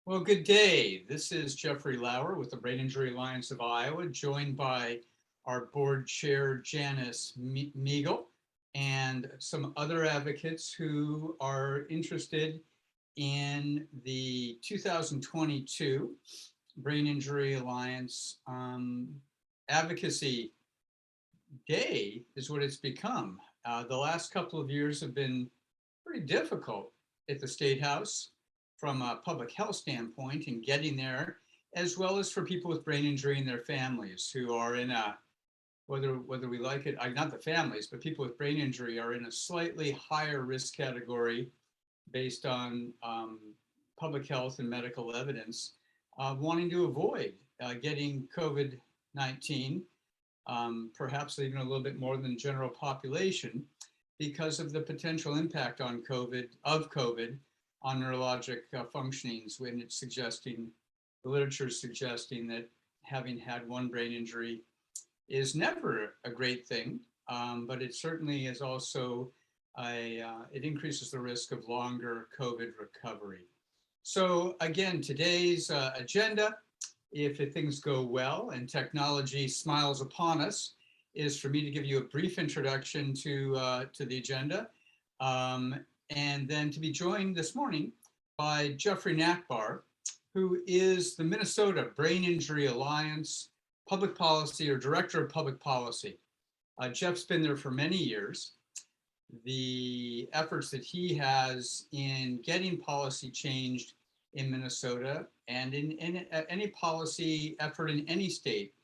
Well, good day. This is Jeffrey Lauer with the Brain Injury Alliance of Iowa, joined by our board chair, Janice Meagle, and some other advocates who are interested in the 2022 Brain Injury Alliance Advocacy Day is what it's become. The last couple of years have been pretty difficult at the State House from a public health standpoint in getting there, as well as for people with brain injury and their families who are in a, whether we like it, not the families, but people with brain injury are in a slightly higher risk category based on public health and medical evidence, wanting to avoid getting COVID-19, perhaps even a little bit more than the general population, because of the potential impact on COVID on neurologic functionings, when it's suggesting, the literature is suggesting that having had one brain injury is never a great thing, but it certainly is also it increases the risk of longer COVID recovery. So again, today's agenda, if things go well and technology smiles upon us, is for me to give you a brief introduction to the agenda, and then to be joined this morning by Jeffrey Nakbar, who is the Minnesota Brain Injury Alliance Public Policy or Director of Public Policy. Jeff's been there for many years. The efforts that he has in getting policy changed in Minnesota and in any policy effort in any state,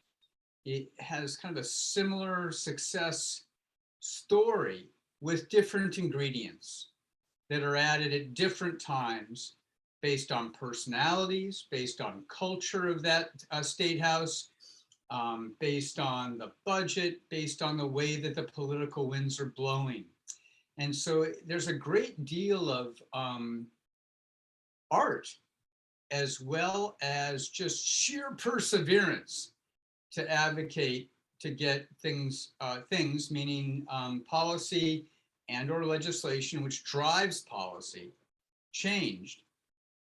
it has kind of a similar success story with different ingredients that are added at different times based on personalities, based on culture of that state house, based on the budget, based on the way that the political winds are blowing. And so there's a great deal of art as well as just sheer perseverance to advocate to get things meaning policy and or legislation which drives policy changed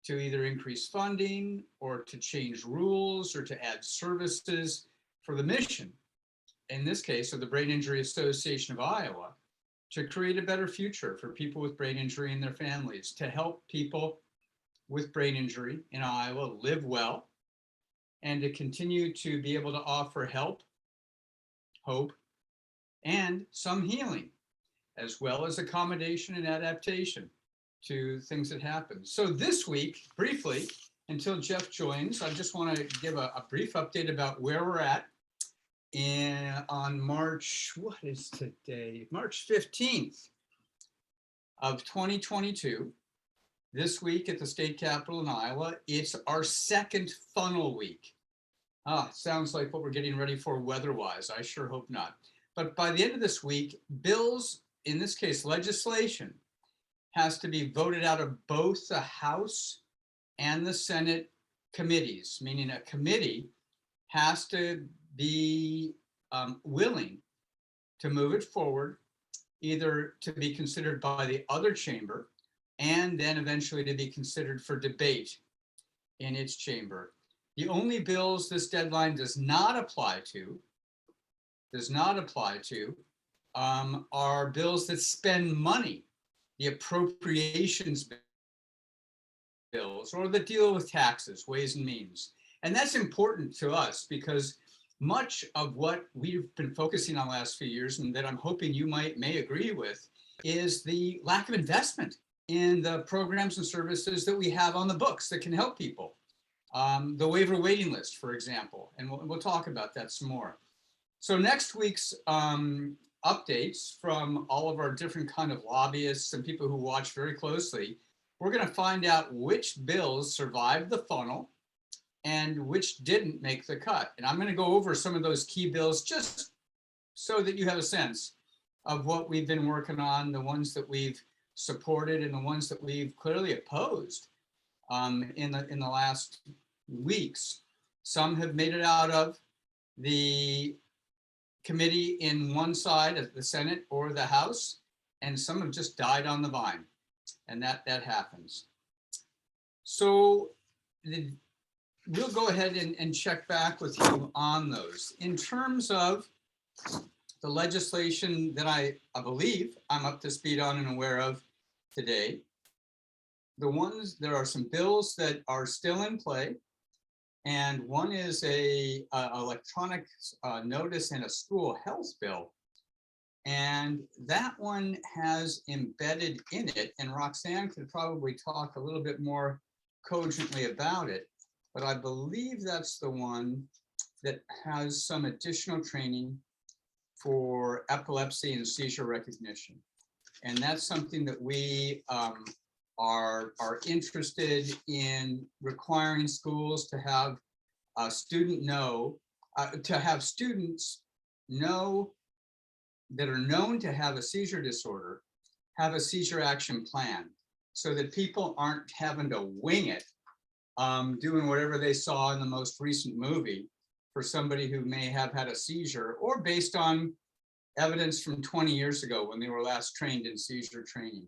to either increase funding or to change rules or to add services for the mission, in this case of the Brain Injury Association of Iowa, to create a better future for people with brain injury and their families, to help people with brain injury in Iowa live well, and to continue to be able to offer help, hope, and some healing, as well as accommodation and adaptation to things that happen. So this week, briefly, until Jeff joins, I just want to give a brief update about where we're at on March, what is today? March 15th of 2022. This week at the state capitol in Iowa, it's our second funnel week. Sounds like what we're getting ready for weather-wise. I sure hope not. But by the end of this week, bills, in this case legislation, has to be voted out of both the House and the Senate committees, meaning a committee has to be willing to move it forward, either to be considered by the other chamber and then eventually to be considered for debate in its chamber. The only bills this deadline does not apply to are bills that spend money, the appropriations bills, or that deal with taxes, ways and means. And that's important to us because much of what we've been focusing on the last few years, and that I'm hoping you may agree with, is the lack of investment in the programs and services that we have on the books that can help people. The waiver waiting list, for example, and we'll talk about that some more. So next week's updates from all of our different kind of lobbyists and people who watch very closely, we're going to find out which bills survived the funnel and which didn't make the cut. And I'm going to go over some of those key bills just so that you have a sense of what we've been working on, the ones that we've supported and the ones that we've clearly opposed in the last weeks. Some have made it out of the committee in one side of the Senate or the House, and some have just died on the vine, and that happens. So we'll go ahead and check back with you on those. In terms of the legislation that I believe I'm up to speed on and aware of today, there are some bills that are still in play. And one is a electronic notice and a school health bill. And that one has embedded in it, and Roxanne could probably talk a little bit more cogently about it, but I believe that's the one that has some additional training for epilepsy and seizure recognition. And that's something that we are interested in requiring schools to have students know that are known to have a seizure disorder, have a seizure action plan, so that people aren't having to wing it, doing whatever they saw in the most recent movie for somebody who may have had a seizure, or based on evidence from 20 years ago when they were last trained in seizure training.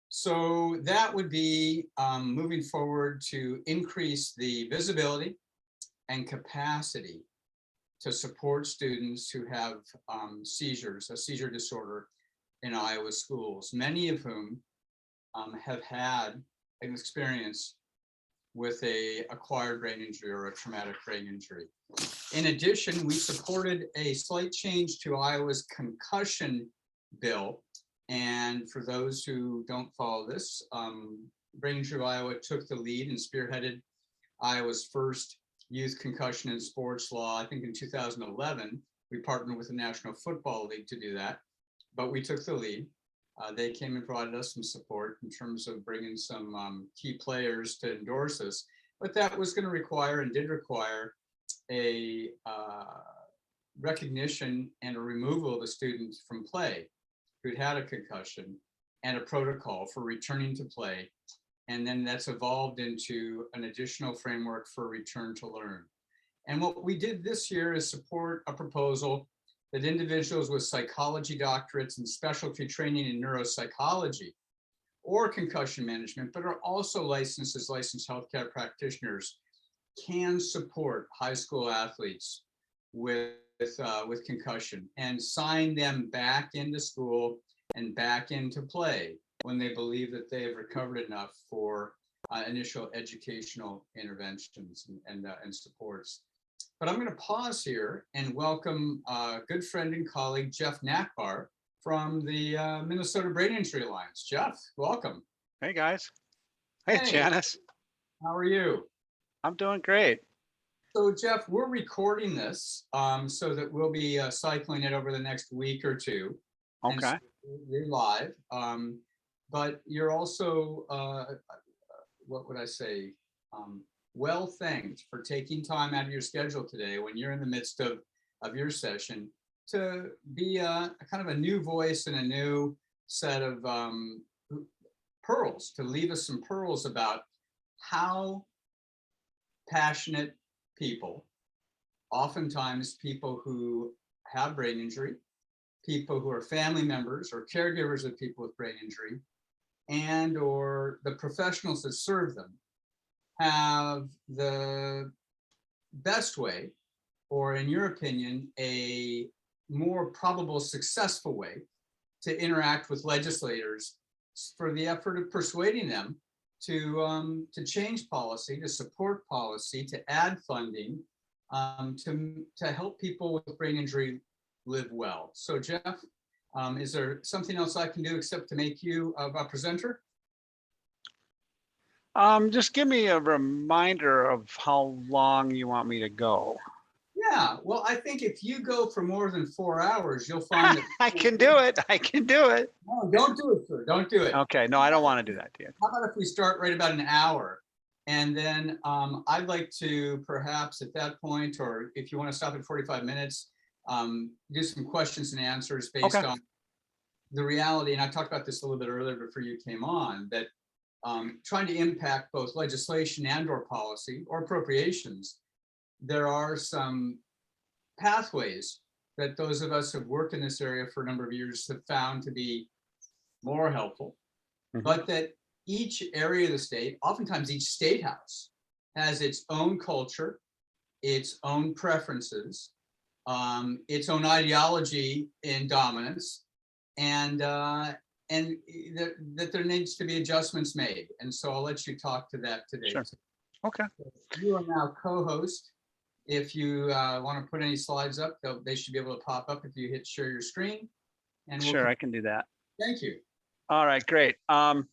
So that would be moving forward to increase the visibility and capacity to support students who have seizures, a seizure disorder in Iowa schools, many of whom have had an experience with a acquired brain injury or a traumatic brain injury. In addition, we supported a slight change to Iowa's concussion bill. And for those who don't follow this, Brain Injury of Iowa took the lead and spearheaded Iowa's first youth concussion and sports law. I think in 2011, we partnered with the National Football League to do that, but we took the lead. They came and provided us some support in terms of bringing some key players to endorse us, but that was going to require and did require a recognition and a removal of a student from play who'd had a concussion and a protocol for returning to play. And then that's evolved into an additional framework for return to learn. And what we did this year is support a proposal that individuals with psychology doctorates and specialty training in neuropsychology or concussion management, but are also licensed as licensed healthcare practitioners, can support high school athletes with concussion and sign them back into school and back into play when they believe that they have recovered enough for initial educational interventions and supports. But I'm going to pause here and welcome good friend and colleague, Jeff Nakbar from the Minnesota Brain Injury Alliance. Jeff, welcome. Hey guys. Hey Janice. How are you? I'm doing great. So Jeff, we're recording this so that we'll be cycling it over the next week or two. Okay. So you're live, but you're also, what would I say? Well, thanked for taking time out of your schedule today when you're in the midst of your session to be a kind of a new voice and a new set of pearls, to leave us some pearls about how passionate people, oftentimes people who have brain injury, people who are family members or caregivers of people with brain injury, and or the professionals that serve them, have the best way, or in your opinion, a more probable successful way to interact with legislators for the effort of persuading them to change policy, to support policy, to add funding, to help people with brain injury live well. So Jeff, is there something else I can do except to make you a presenter? Just give me a reminder of how long you want me to go. Yeah, well, I think if you go for more than 4 hours, you'll find that I can do it. I can do it. No, don't do it, sir. Don't do it. Okay, no, I don't want to do that to you. How about if we start right about an hour? And then I'd like to perhaps at that point, or if you want to stop at 45 minutes, do some questions and answers based on the reality. And I talked about this a little bit earlier before you came on, that trying to impact both legislation and or policy or appropriations, there are some pathways that those of us who have worked in this area for a number of years have found to be more helpful, but that each area of the state, oftentimes each state house, has its own culture, its own preferences, its own ideology in dominance, and that there needs to be adjustments made. And so I'll let you talk to that today. Sure. Okay. You are now co-host. If you want to put any slides up, they should be able to pop up if you hit share your screen. And Sure, I can do that. Thank you. All right, great. I'm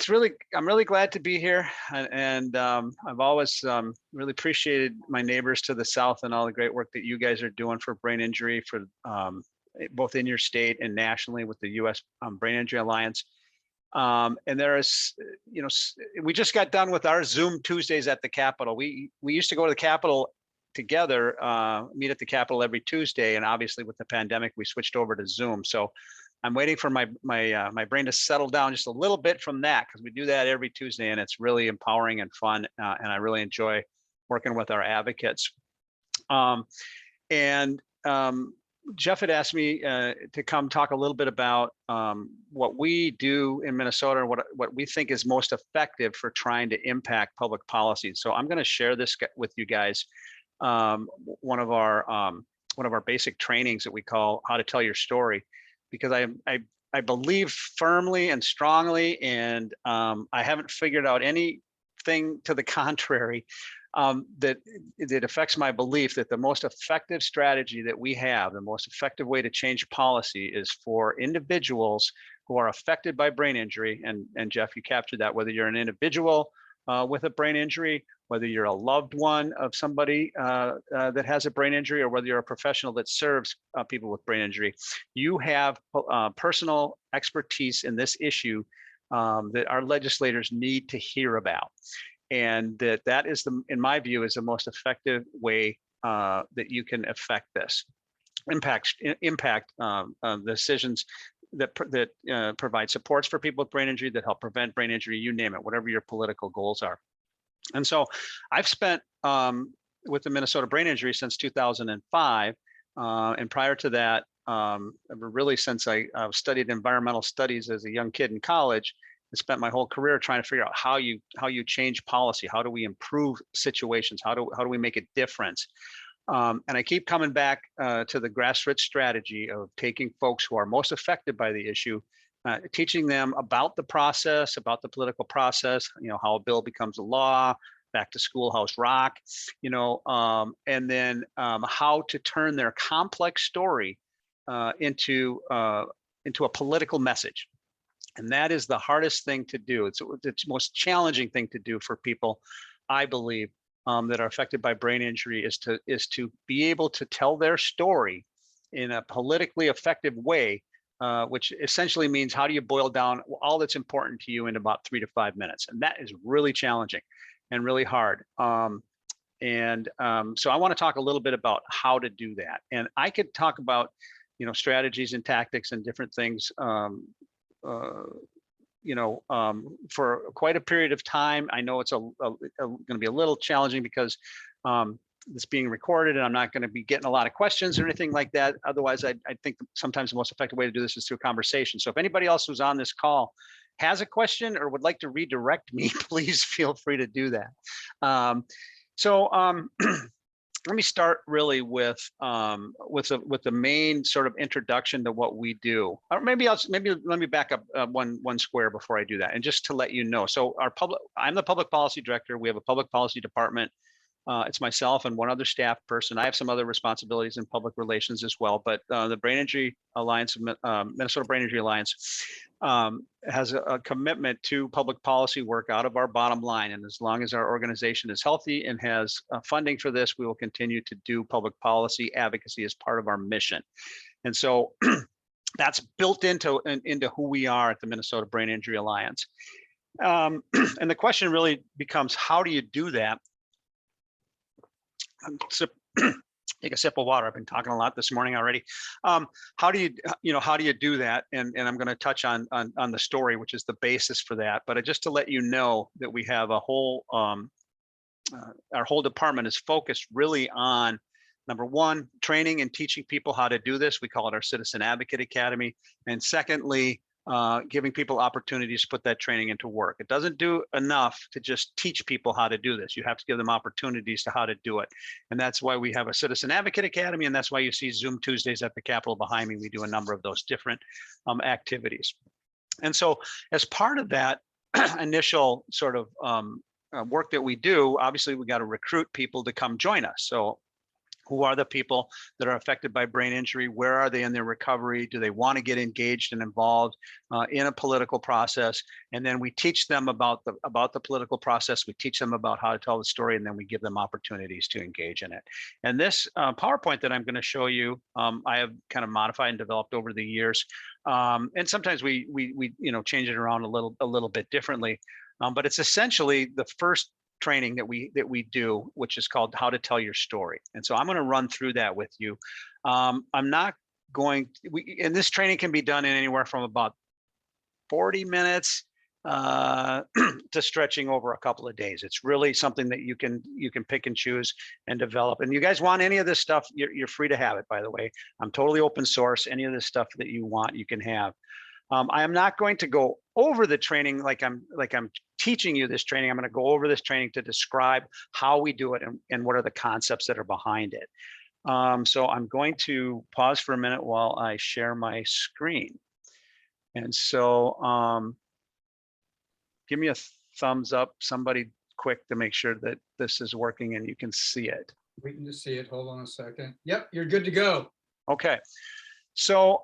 really glad to be here, and I've always really appreciated my neighbors to the south and all the great work that you guys are doing for brain injury, for both in your state and nationally with the U.S. Brain Injury Alliance. And there is, we just got done with our Zoom Tuesdays at the Capitol. We used to go to the Capitol together, meet at the Capitol every Tuesday, and obviously with the pandemic, we switched over to Zoom. So I'm waiting for my brain to settle down just a little bit from that, because we do that every Tuesday, and it's really empowering and fun, and I really enjoy working with our advocates. Jeff had asked me to come talk a little bit about what we do in Minnesota and what we think is most effective for trying to impact public policy. So I'm going to share this with you guys. One of our basic trainings that we call How to Tell Your Story, because I believe firmly and strongly, and I haven't figured out anything to the contrary, that affects my belief that the most effective strategy that we have, the most effective way to change policy, is for individuals who are affected by brain injury. And Jeff, you captured that, whether you're an individual with a brain injury, whether you're a loved one of somebody that has a brain injury, or whether you're a professional that serves people with brain injury, you have personal expertise in this issue that our legislators need to hear about. And that is, in my view, is the most effective way that you can affect this, impact decisions that provide supports for people with brain injury, that help prevent brain injury, you name it, whatever your political goals are. And so I've spent with the Minnesota Brain Injury since 2005. And prior to that, really since I studied environmental studies as a young kid in college, I spent my whole career trying to figure out how you change policy. How do we improve situations? How do we make a difference? And I keep coming back to the grassroots strategy of taking folks who are most affected by the issue, teaching them about the process, about the political process, how a bill becomes a law, back to schoolhouse rock, and then how to turn their complex story into a political message. And that is the hardest thing to do. It's the most challenging thing to do for people, I believe, that are affected by brain injury, is to be able to tell their story in a politically effective way, which essentially means, how do you boil down all that's important to you in about 3 to 5 minutes? And that is really challenging and really hard. So I want to talk a little bit about how to do that. And I could talk about, strategies and tactics and different things, for quite a period of time. I know it's going to be a little challenging because it's being recorded, and I'm not going to be getting a lot of questions or anything like that. Otherwise, I think sometimes the most effective way to do this is through conversation. So if anybody else who's on this call has a question or would like to redirect me, please feel free to do that. Let me start really with the main sort of introduction to what we do. Or maybe let me back up one square before I do that, and just to let you know. So I'm the public policy director. We have a public policy department. It's myself and one other staff person. I have some other responsibilities in public relations as well. But the Brain Injury Alliance, Minnesota Brain Injury Alliance, has a commitment to public policy work out of our bottom line. And as long as our organization is healthy and has funding for this, we will continue to do public policy advocacy as part of our mission. And so that's built into who we are at the Minnesota Brain Injury Alliance. And the question really becomes, how do you do that? Take a sip of water. I've been talking a lot this morning already. How do you do that? And I'm going to touch on the story, which is the basis for that. But just to let you know that we have a whole, our whole department is focused really on Number one, training and teaching people how to do this. We call it our Citizen Advocate Academy. And secondly, giving people opportunities to put that training into work. It doesn't do enough to just teach people how to do this. You have to give them opportunities to how to do it. And that's why we have a Citizen Advocate Academy. And that's why you see Zoom Tuesdays at the Capitol behind me. We do a number of those different activities. And so as part of that initial sort of work that we do, obviously we got to recruit people to come join us. So who are the people that are affected by brain injury? Where are they in their recovery? Do they want to get engaged and involved in a political process? And then we teach them about the political process. We teach them about how to tell the story, and then we give them opportunities to engage in it. And this PowerPoint that I'm going to show you, I have kind of modified and developed over the years. And sometimes we change it around a little bit differently. But it's essentially the first training that we do, which is called How to Tell Your Story. And so I'm going to run through that with you. I'm not going, and this training can be done in anywhere from about 40 minutes to stretching over a couple of days. It's really something that you can pick and choose and develop. And you guys want any of this stuff, you're free to have it, by the way. I'm totally open source. Any of this stuff that you want, you can have. I am not going to go over the training like I'm teaching you this training. I'm going to go over this training to describe how we do it and what are the concepts that are behind it. So I'm going to pause for a minute while I share my screen. And so give me a thumbs up, somebody quick, to make sure that this is working and you can see it. Waiting to see it. Hold on a second. Yep, you're good to go. Okay. So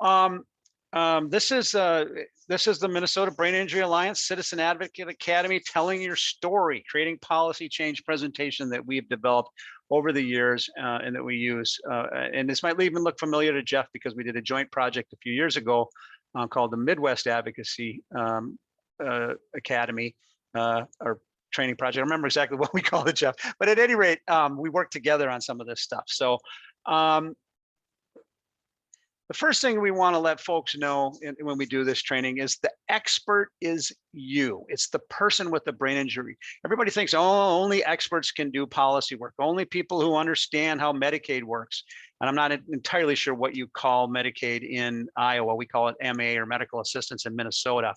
this is the Minnesota Brain Injury Alliance Citizen Advocate Academy, telling your story, creating policy change presentation that we've developed over the years and that we use. And this might even look familiar to Jeff because we did a joint project a few years ago called the Midwest Advocacy Academy or training project. I don't remember exactly what we called it, Jeff, but at any rate, we worked together on some of this stuff. So the first thing we want to let folks know when we do this training is the expert is you. It's the person with the brain injury. Everybody thinks, oh, only experts can do policy work, only people who understand how Medicaid works. And I'm not entirely sure what you call Medicaid in Iowa. We call it MA, or medical assistance, in Minnesota.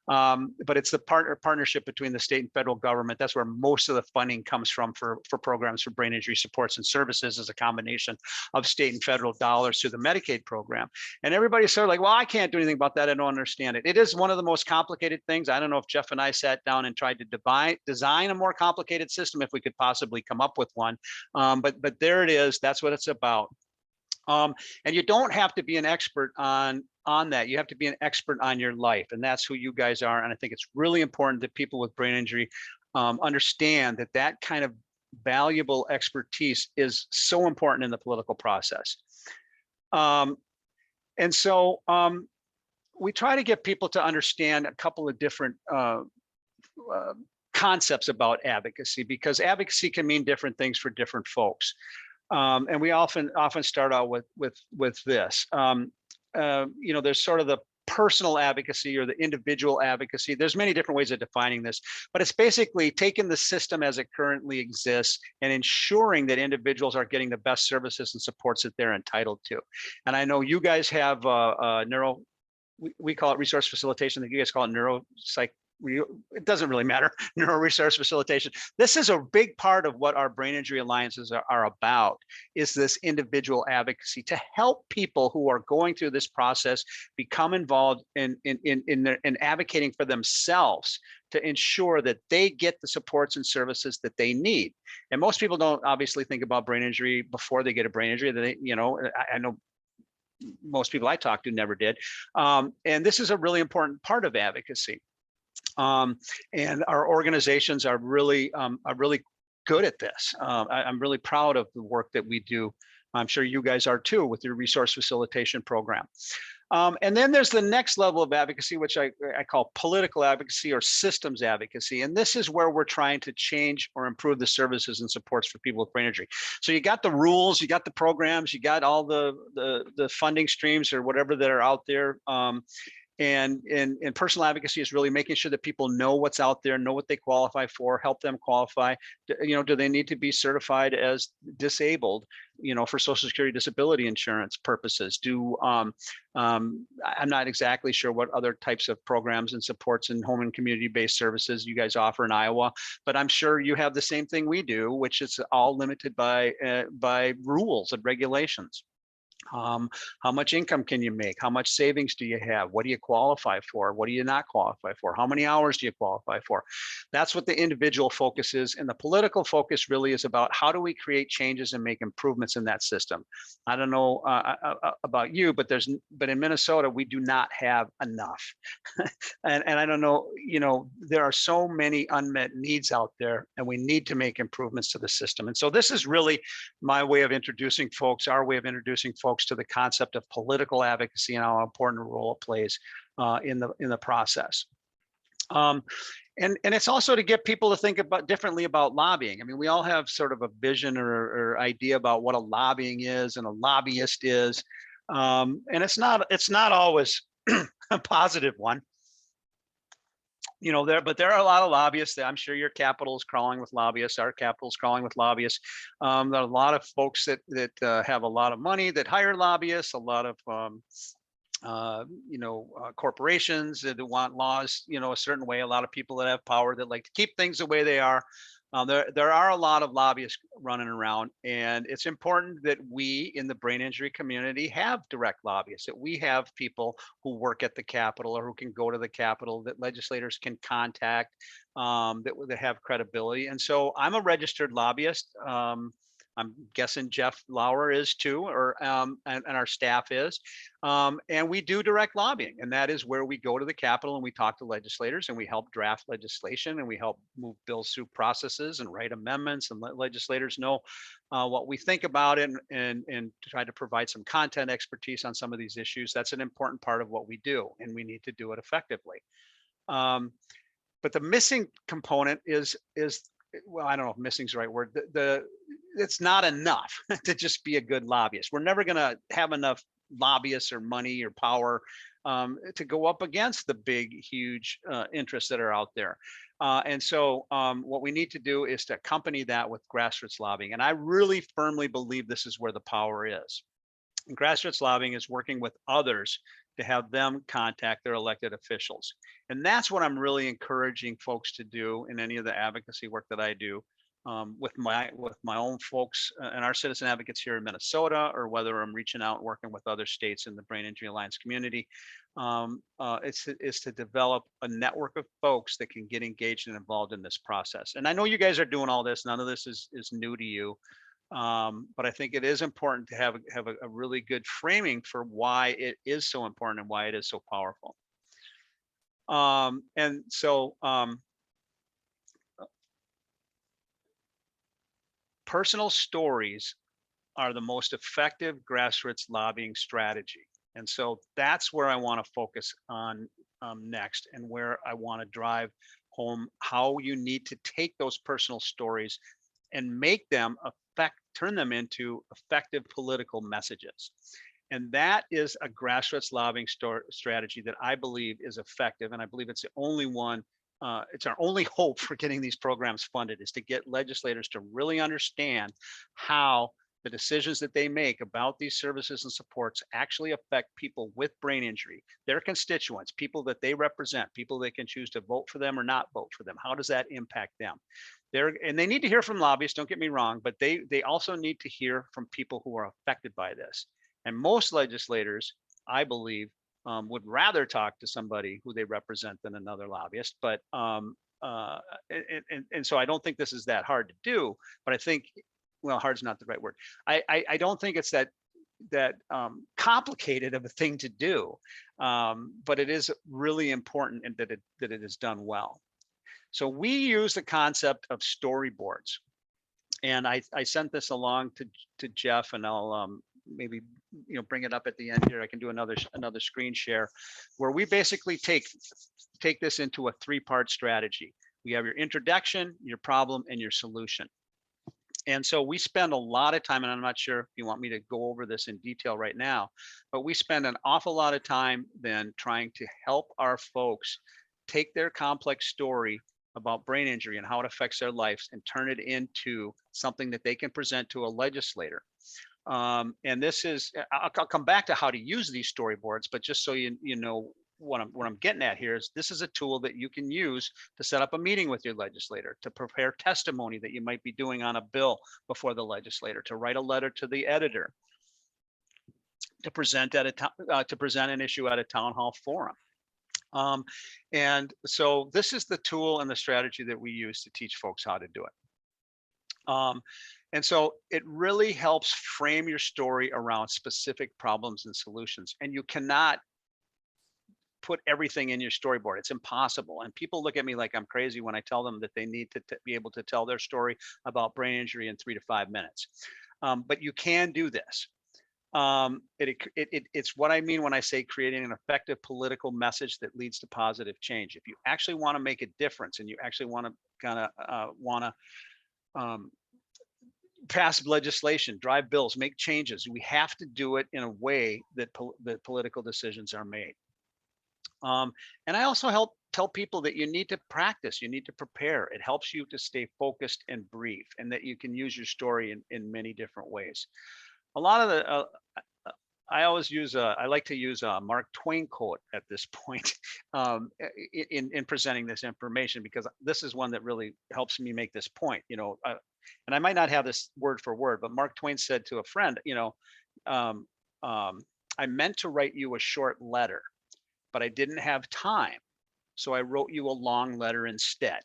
But it's the partnership between the state and federal government. That's where most of the funding comes from for programs for brain injury supports and services, as a combination of state and federal dollars through the Medicaid program. And everybody's sort of like, well, I can't do anything about that. I don't understand it. It is one of the most complicated things. I don't know if Jeff and I sat down and tried to design a more complicated system, if we could possibly come up with one. But there it is. That's what it's about. And you don't have to be an expert on that. You have to be an expert on your life, and that's who you guys are. And I think it's really important that people with brain injury understand that that kind of valuable expertise is so important in the political process. And so we try to get people to understand a couple of different concepts about advocacy, because advocacy can mean different things for different folks. And we often start out with this. There's sort of the personal advocacy or the individual advocacy. There's many different ways of defining this, but it's basically taking the system as it currently exists and ensuring that individuals are getting the best services and supports that they're entitled to. And I know you guys have we call it resource facilitation. I think you guys call it neuropsych. It doesn't really matter, neuro resource facilitation. This is a big part of what our brain injury alliances are about, is this individual advocacy to help people who are going through this process become involved in advocating for themselves, to ensure that they get the supports and services that they need. And most people don't obviously think about brain injury before they get a brain injury. I know most people I talk to never did. And this is a really important part of advocacy. And our organizations are really good at this. I'm really proud of the work that we do. I'm sure you guys are too, with your resource facilitation program. And then there's the next level of advocacy, which I call political advocacy or systems advocacy. And this is where we're trying to change or improve the services and supports for people with brain injury. So you got the rules, you got the programs, you got all the funding streams or whatever that are out there. And personal advocacy is really making sure that people know what's out there, know what they qualify for, help them qualify. Do they need to be certified as disabled, for Social Security disability insurance purposes? I'm not exactly sure what other types of programs and supports and home and community-based services you guys offer in Iowa, but I'm sure you have the same thing we do, which is all limited by rules and regulations. How much income can you make? How much savings do you have? What do you qualify for? What do you not qualify for? How many hours do you qualify for? That's what the individual focus is. And the political focus really is about how do we create changes and make improvements in that system? I don't know about you, but in Minnesota, we do not have enough. and I don't know, there are so many unmet needs out there, and we need to make improvements to the system. And so this is really my way of introducing folks, our way of introducing folks to the concept of political advocacy and how important a role it plays in the process. And it's also to get people to think differently about lobbying. I mean, we all have sort of a vision or idea about what a lobbying is and a lobbyist is, and it's not always a positive one. But there are a lot of lobbyists. I'm sure your capital is crawling with lobbyists. Our capital is crawling with lobbyists. There are a lot of folks that have a lot of money that hire lobbyists. A lot of corporations that want laws, a certain way. A lot of people that have power that like to keep things the way they are. There are a lot of lobbyists running around, and it's important that we in the brain injury community have direct lobbyists, that we have people who work at the Capitol or who can go to the Capitol, that legislators can contact, that have credibility. And so I'm a registered lobbyist. I'm guessing Jeff Lauer is too, and our staff is. And we do direct lobbying, and that is where we go to the Capitol and we talk to legislators and we help draft legislation and we help move bills through processes and write amendments and let legislators know what we think about it, and try to provide some content expertise on some of these issues. That's an important part of what we do, and we need to do it effectively. But the missing component is well, I don't know if missing is the right word. It's not enough to just be a good lobbyist. We're never going to have enough lobbyists or money or power to go up against the big, huge interests that are out there. And so what we need to do is to accompany that with grassroots lobbying. And I really firmly believe this is where the power is. And grassroots lobbying is working with others to have them contact their elected officials. And that's what I'm really encouraging folks to do in any of the advocacy work that I do with my own folks and our citizen advocates here in Minnesota, or whether I'm reaching out and working with other states in the Brain Injury Alliance community. It's to develop a network of folks that can get engaged and involved in this process. And I know you guys are doing all this. None of this is new to you. But I think it is important to have a really good framing for why it is so important and why it is so powerful. And so personal stories are the most effective grassroots lobbying strategy. And so that's where I want to focus on next, and where I want to drive home how you need to take those personal stories and make them turn them into effective political messages. And that is a grassroots lobbying strategy that I believe is effective. And I believe it's the only one, it's our only hope for getting these programs funded, is to get legislators to really understand how the decisions that they make about these services and supports actually affect people with brain injury, their constituents, people that they represent, people that can choose to vote for them or not vote for them. How does that impact them? And they need to hear from lobbyists, don't get me wrong, but they also need to hear from people who are affected by this. And most legislators, I believe, would rather talk to somebody who they represent than another lobbyist. But and so I don't think this is that hard to do. But I think, well, hard's not the right word. I don't think it's that complicated of a thing to do. But it is really important that it is done well. So we use the concept of storyboards, and I sent this along to Jeff, and I'll maybe bring it up at the end here. I can do another screen share, where we basically take this into a 3-part strategy. We have your introduction, your problem, and your solution. And so we spend a lot of time, and I'm not sure if you want me to go over this in detail right now, but we spend an awful lot of time then trying to help our folks take their complex story about brain injury and how it affects their lives and turn it into something that they can present to a legislator. And this is, I'll come back to how to use these storyboards, but just so you know what I'm getting at here is this is a tool that you can use to set up a meeting with your legislator, to prepare testimony that you might be doing on a bill before the legislator, to write a letter to the editor, to present to present an issue at a town hall forum. And so this is the tool and the strategy that we use to teach folks how to do it. And so it really helps frame your story around specific problems and solutions. And you cannot put everything in your storyboard. It's impossible. And people look at me like I'm crazy when I tell them that they need to be able to tell their story about brain injury in 3 to 5 minutes. But you can do this. It's what I mean when I say creating an effective political message that leads to positive change. If you actually want to make a difference and you actually want to kind of pass legislation, drive bills, make changes, we have to do it in a way that that political decisions are made. And I also tell people that you need to practice, you need to prepare. It helps you to stay focused and brief, and that you can use your story in many different ways. A lot of the I like to use a Mark Twain quote at this point in presenting this information, because this is one that really helps me make this point. And I might not have this word for word, but Mark Twain said to a friend, I meant to write you a short letter, but I didn't have time, so I wrote you a long letter instead.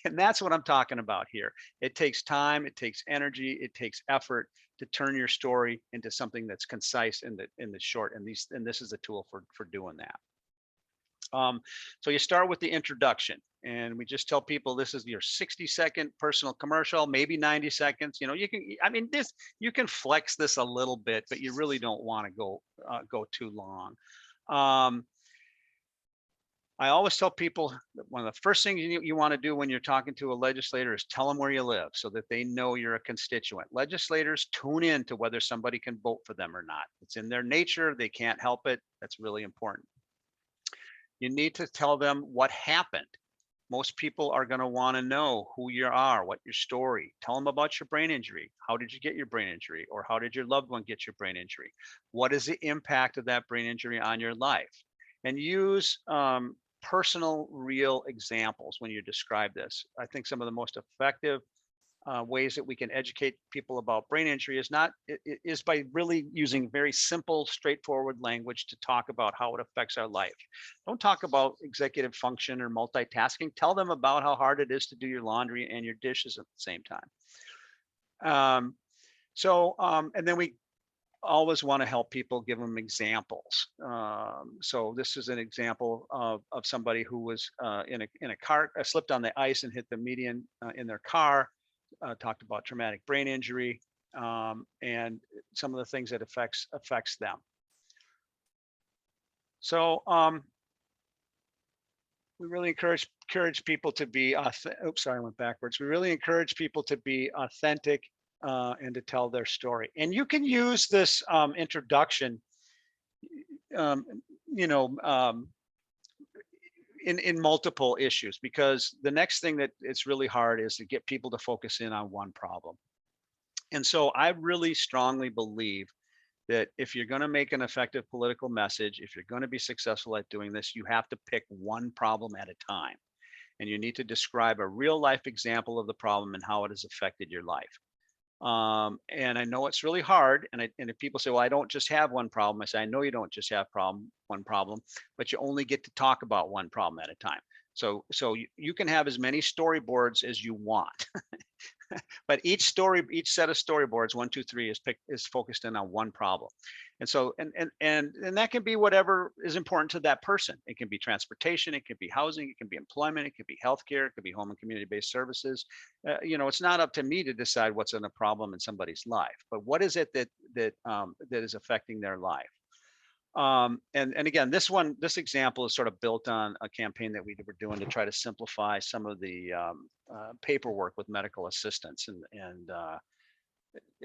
And that's what I'm talking about here. It takes time, it takes energy, it takes effort to turn your story into something that's concise in the short. And this is a tool for doing that. So you start with the introduction, and we just tell people this is your 60-second personal commercial, maybe 90 seconds. You can flex this a little bit, but you really don't want to go too long. I always tell people that one of the first things you want to do when you're talking to a legislator is tell them where you live, so that they know you're a constituent. Legislators tune in to whether somebody can vote for them or not. It's in their nature. They can't help it. That's really important. You need to tell them what happened. Most people are going to want to know who you are, what your story. Tell them about your brain injury. How did you get your brain injury? Or how did your loved one get your brain injury? What is the impact of that brain injury on your life? And use personal, real examples when you describe this. I think some of the most effective ways that we can educate people about brain injury is by really using very simple, straightforward language to talk about how it affects our life. Don't talk about executive function or multitasking. Tell them about how hard it is to do your laundry and your dishes at the same time. And then we always want to help people, give them examples. So this is an example of somebody who was in a car, slipped on the ice and hit the median in their car. Talked about traumatic brain injury and some of the things that affects them. So we really encourage people to be oops, sorry, I went backwards. We really encourage people to be authentic and to tell their story. And you can use this introduction, in multiple issues, because the next thing that it's really hard is to get people to focus in on one problem. And so I really strongly believe that if you're going to make an effective political message, if you're going to be successful at doing this, you have to pick one problem at a time. And you need to describe a real life example of the problem and how it has affected your life. And I know it's really hard. And if people say, well, I don't just have one problem, I say, I know you don't just have one problem, but you only get to talk about one problem at a time. So you can have as many storyboards as you want, but each set of storyboards, 1, 2, 3, is focused in on one problem. And so, and that can be whatever is important to that person. It can be transportation, it can be housing, it can be employment, it could be healthcare, it could be home and community-based services. It's not up to me to decide what's in a problem in somebody's life, but what is it that is affecting their life? And again, this example is sort of built on a campaign that we were doing to try to simplify some of the paperwork with medical assistance and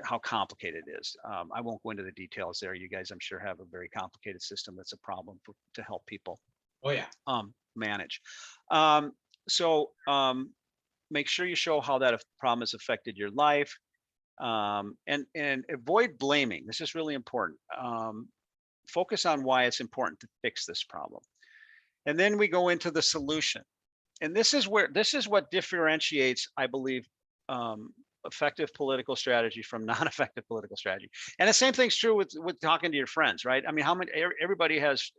how complicated it is. I won't go into the details there. You guys, I'm sure, have a very complicated system that's a problem to help people Oh, yeah. manage. So make sure you show how that problem has affected your life, and avoid blaming. This is really important. Focus on why it's important to fix this problem. And then we go into the solution. And this is what differentiates, I believe, effective political strategy from non-effective political strategy. And the same thing's true with talking to your friends, right? I mean, everybody has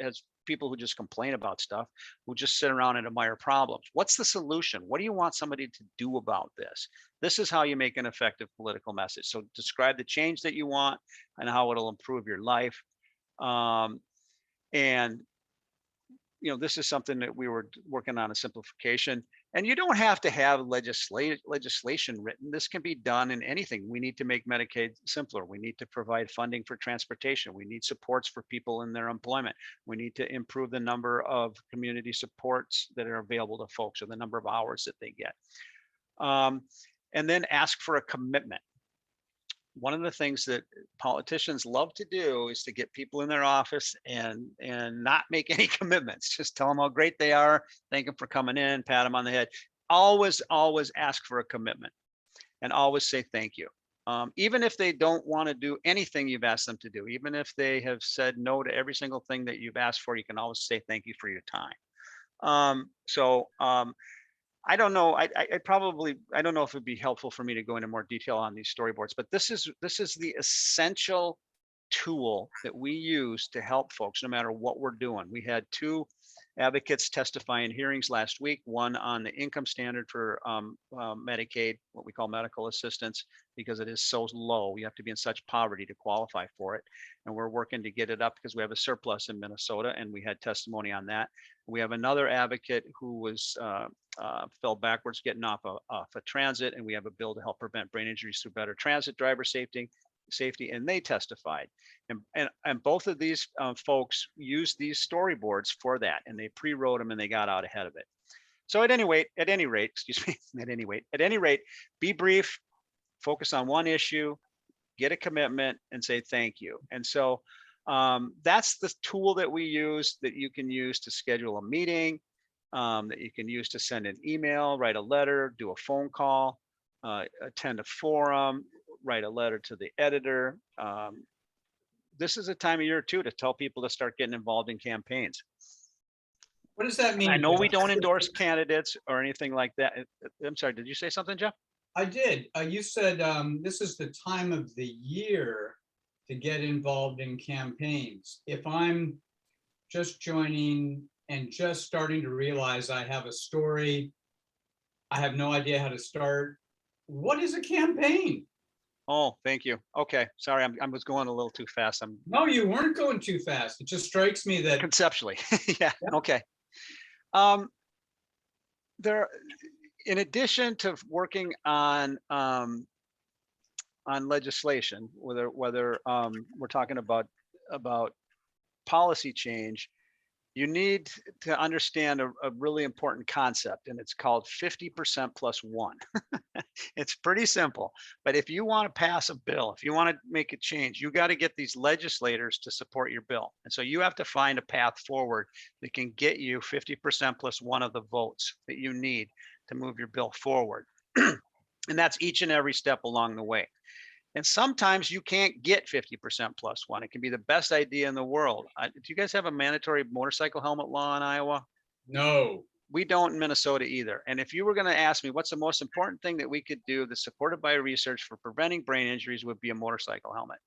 people who just complain about stuff, who just sit around and admire problems. What's the solution? What do you want somebody to do about this? This is how you make an effective political message. So describe the change that you want and how it'll improve your life. And this is something that we were working on, a simplification. And you don't have to have legislation written. This can be done in anything. We need to make Medicaid simpler. We need to provide funding for transportation. We need supports for people in their employment. We need to improve the number of community supports that are available to folks, or the number of hours that they get. And then ask for a commitment. One of the things that politicians love to do is to get people in their office and not make any commitments. Just tell them how great they are, thank them for coming in, pat them on the head. Always ask for a commitment, and always say thank you. Even if they don't want to do anything you've asked them to do, even if they have said no to every single thing that you've asked for, you can always say thank you for your time. I don't know. I don't know if it'd be helpful for me to go into more detail on these storyboards, but this is the essential tool that we use to help folks no matter what we're doing. We had 2 advocates testify in hearings last week, one on the income standard for Medicaid, what we call medical assistance, because it is so low. You have to be in such poverty to qualify for it. And we're working to get it up because we have a surplus in Minnesota, and we had testimony on that. We have another advocate who was fell backwards getting off a transit, and we have a bill to help prevent brain injuries through better transit driver safety, and they testified. And both of these folks used these storyboards for that, and they pre-wrote them and they got out ahead of it. So at any rate, be brief, focus on one issue, get a commitment, and say thank you. And so that's the tool that we use, that you can use to schedule a meeting, that you can use to send an email, write a letter, do a phone call, attend a forum, write a letter to the editor. This is a time of year too to tell people to start getting involved in campaigns. What does that mean? I know we don't endorse candidates or anything like that. I'm sorry, did you say something, Jeff? I did. You said this is the time of the year to get involved in campaigns. If I'm just joining and just starting to realize I have a story, I have no idea how to start, what is a campaign? Oh, thank you. Okay, sorry, I was going a little too fast. No, you weren't going too fast. It just strikes me that conceptually. Yeah. Okay. There, in addition to working on legislation, whether we're talking about policy change, you need to understand a really important concept, and it's called 50% plus 1. It's pretty simple, but if you want to pass a bill, if you want to make a change, you got to get these legislators to support your bill. And so you have to find a path forward that can get you 50% plus 1 of the votes that you need to move your bill forward. And that's each and every step along the way. And sometimes you can't get 50% plus 1. It can be the best idea in the world. Do you guys have a mandatory motorcycle helmet law in Iowa? no. We don't in Minnesota either. And if you were going to ask me what's the most important thing that we could do that's supported by research for preventing brain injuries, would be a motorcycle helmet.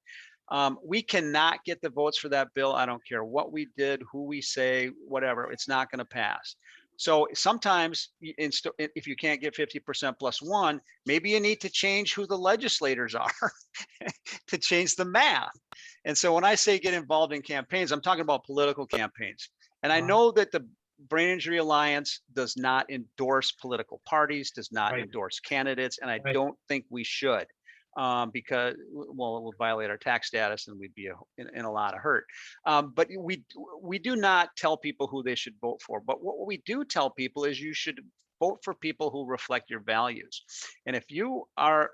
We cannot get the votes for that bill. I don't care what we did, who we say, whatever, it's not going to pass. So sometimes if you can't get 50% plus 1, maybe you need to change who the legislators are to change the math. And so when I say get involved in campaigns, I'm talking about political campaigns. And I know that the Brain Injury Alliance does not endorse political parties, does not endorse candidates, and I don't think we should. because, well, it will violate our tax status and we'd be in a lot of hurt. But we do not tell people who they should vote for. But what we do tell people is you should vote for people who reflect your values. And if you are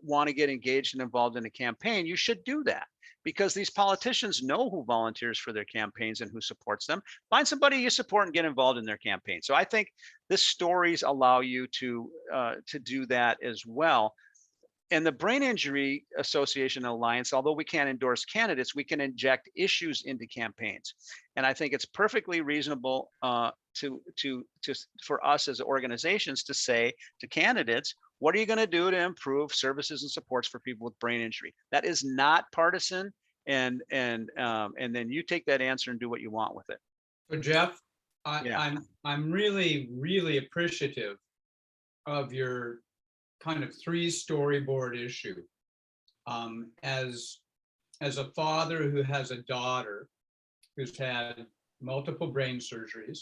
want to get engaged and involved in a campaign, you should do that, because these politicians know who volunteers for their campaigns and who supports them. Find somebody you support and get involved in their campaign. So I think this stories allow you to do that as well. And the Brain Injury Association Alliance, although we can't endorse candidates, we can inject issues into campaigns. And I think it's perfectly reasonable for us as organizations to say to candidates, what are you going to do to improve services and supports for people with brain injury? That is not partisan. And then you take that answer and do what you want with it. So Jeff, Yeah. I'm really, really appreciative of your kind of 3 storyboard issue. As a father who has a daughter who's had multiple brain surgeries,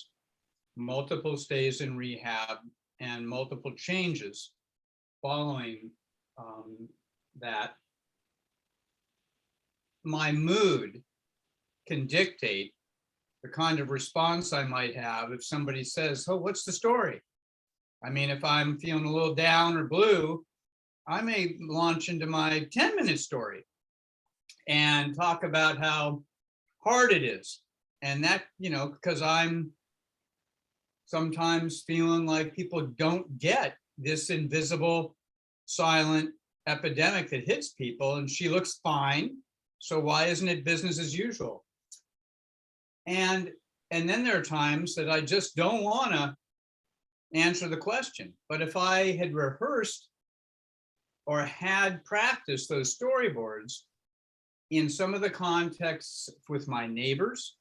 multiple stays in rehab, and multiple changes following that, my mood can dictate the kind of response I might have if somebody says, oh, what's the story? I mean, if I'm feeling a little down or blue, I may launch into my 10-minute story and talk about how hard it is. And that, because I'm sometimes feeling like people don't get this invisible, silent epidemic that hits people, and she looks fine. So why isn't it business as usual? And then there are times that I just don't want to answer the question. But if I had rehearsed or had practiced those storyboards in some of the contexts with my neighbors,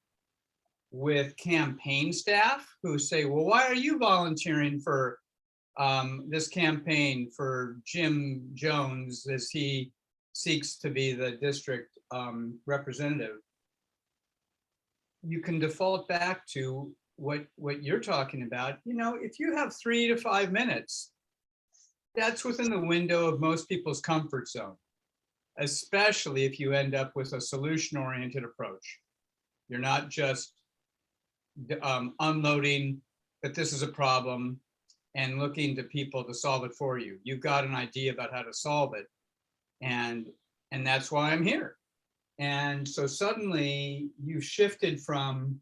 with campaign staff who say, well, why are you volunteering for this campaign for Jim Jones as he seeks to be the district representative? You can default back to what you're talking about. If you have 3 to 5 minutes, that's within the window of most people's comfort zone, especially if you end up with a solution-oriented approach. You're not just unloading that this is a problem and looking to people to solve it for you. You've got an idea about how to solve it. And that's why I'm here. And so suddenly you shifted from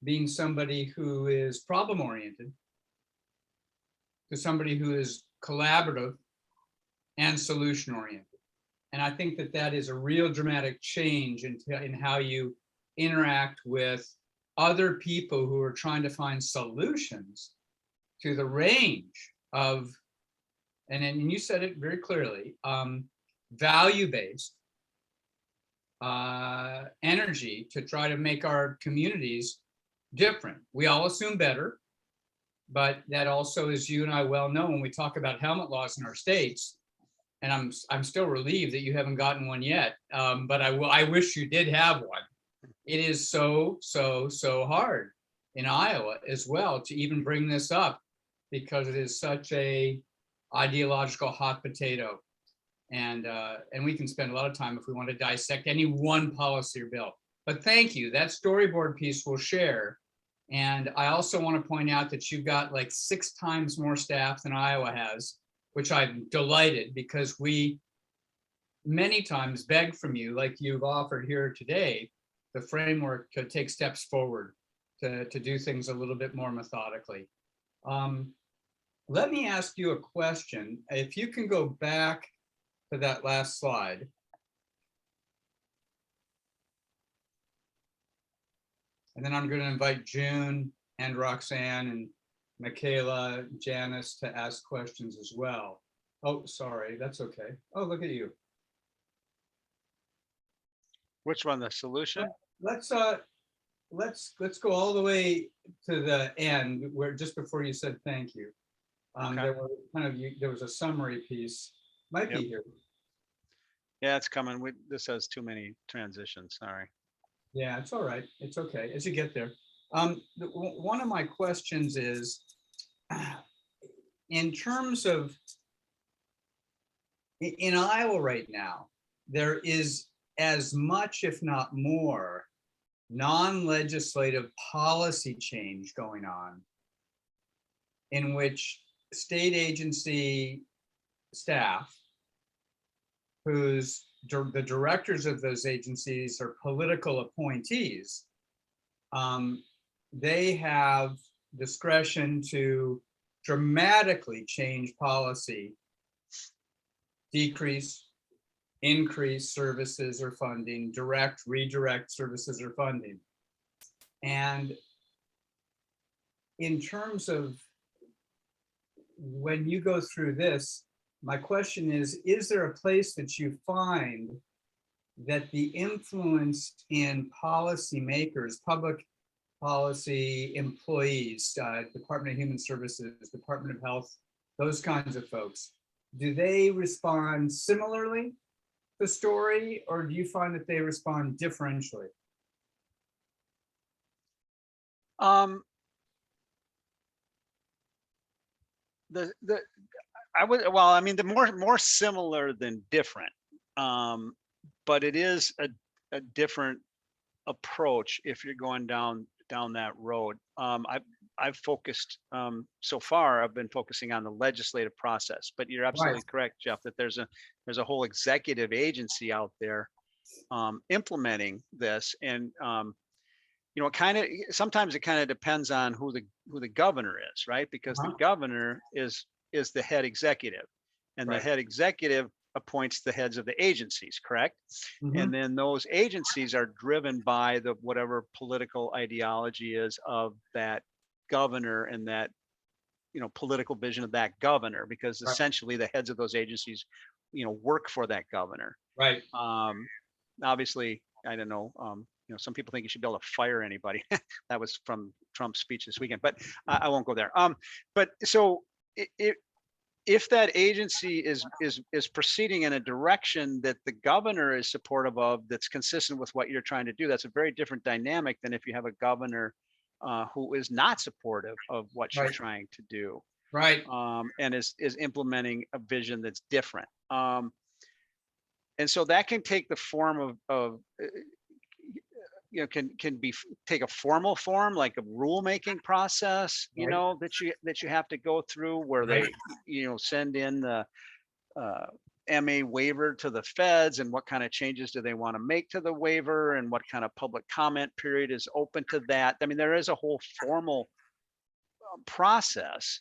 being somebody who is problem-oriented to somebody who is collaborative and solution-oriented. And I think that is a real dramatic change in how you interact with other people who are trying to find solutions to the range of, and you said it very clearly, value-based energy to try to make our communities different. We all assume better, but that also, as you and I well know, when we talk about helmet laws in our states, and I'm still relieved that you haven't gotten one yet, but I wish you did have one. It is so hard in Iowa as well to even bring this up, because it is such a ideological hot potato. And we can spend a lot of time if we want to dissect any one policy or bill. But thank you. That storyboard piece we'll share. And I also want to point out that you've got like 6 times more staff than Iowa has, which I'm delighted, because we many times beg from you, like you've offered here today, the framework to take steps forward, to do things a little bit more methodically. Let me ask you a question. If you can go back to that last slide. And then I'm going to invite June and Roxanne and Michaela, Janice to ask questions as well. Oh, sorry, that's okay. Oh, look at you. Which one, the solution? Let's go all the way to the end, where just before you said thank you. Okay. There was a summary piece. Might be here. Yeah, it's coming. This has too many transitions. Sorry. Yeah, it's all right. It's okay as you get there. One of my questions is, in terms of In Iowa right now, there is as much, if not more, non-legislative policy change going on in which state agency staff, the directors of those agencies are political appointees, they have discretion to dramatically change policy, decrease, increase services or funding, direct, redirect services or funding. And in terms of when you go through this, my question is there a place that you find that the influence in policymakers, public policy employees, Department of Human Services, Department of Health, those kinds of folks, do they respond similarly to the story, or do you find that they respond differentially? I mean, the more similar than different, but it is a different approach if you're going down that road. I've focused so far. I've been focusing on the legislative process, but you're absolutely correct, Jeff, that there's a whole executive agency out there implementing this, and sometimes it kind of depends on who the governor is, right? Because the governor is the head executive, and the head executive appoints the heads of the agencies, correct? And then those agencies are driven by whatever political ideology is of that governor and that political vision of that governor, because essentially the heads of those agencies work for that governor. Right. Obviously, I don't know. Some people think you should be able to fire anybody. That was from Trump's speech this weekend, but I won't go there. But so if that agency is proceeding in a direction that the governor is supportive of, that's consistent with what you're trying to do, that's a very different dynamic than if you have a governor who is not supportive of what you're trying to do, and is implementing a vision that's different. And so that can take the form of can take a formal form, like a rulemaking process, that you have to go through, where they send in the MA waiver to the feds, and what kind of changes do they want to make to the waiver, and what kind of public comment period is open to that. I mean, there is a whole formal process,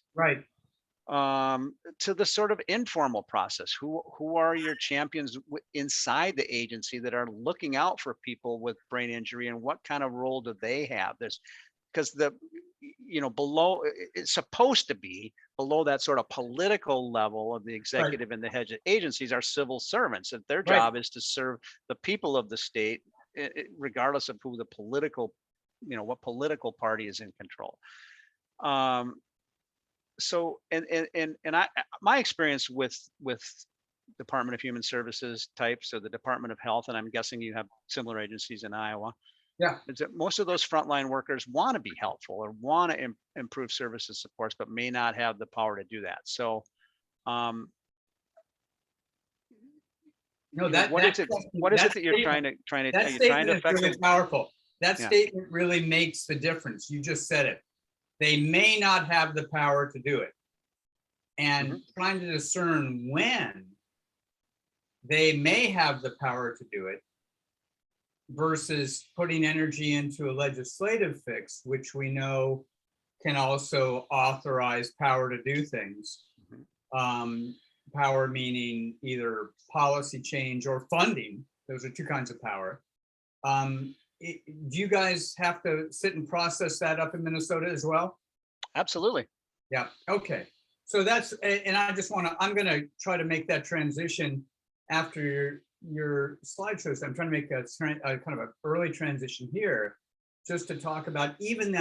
to the sort of informal process. Who are your champions inside the agency that are looking out for people with brain injury, and what kind of role do they have? Because below, it's supposed to be below that sort of political level of the executive and the head agencies are civil servants, and their job is to serve the people of the state, regardless of who the political, what political party is in control. So my experience with Department of Human Services types, or the Department of Health, and I'm guessing you have similar agencies in Iowa, is that most of those frontline workers want to be helpful or want to improve services supports, but may not have the power to do that. So what is it that you're trying to that statement is really powerful. That statement really makes the difference. You just said it. They may not have the power to do it, and trying to discern when they may have the power to do it versus putting energy into a legislative fix, which we know can also authorize power to do things. Power meaning either policy change or funding. Those are two kinds of power. Do you guys have to sit and process that up in Minnesota as well? Absolutely. Yeah. Okay. So that's, and I just I'm going to try to make that transition after your slideshow. So I'm trying to make a kind of an early transition here, just to talk about even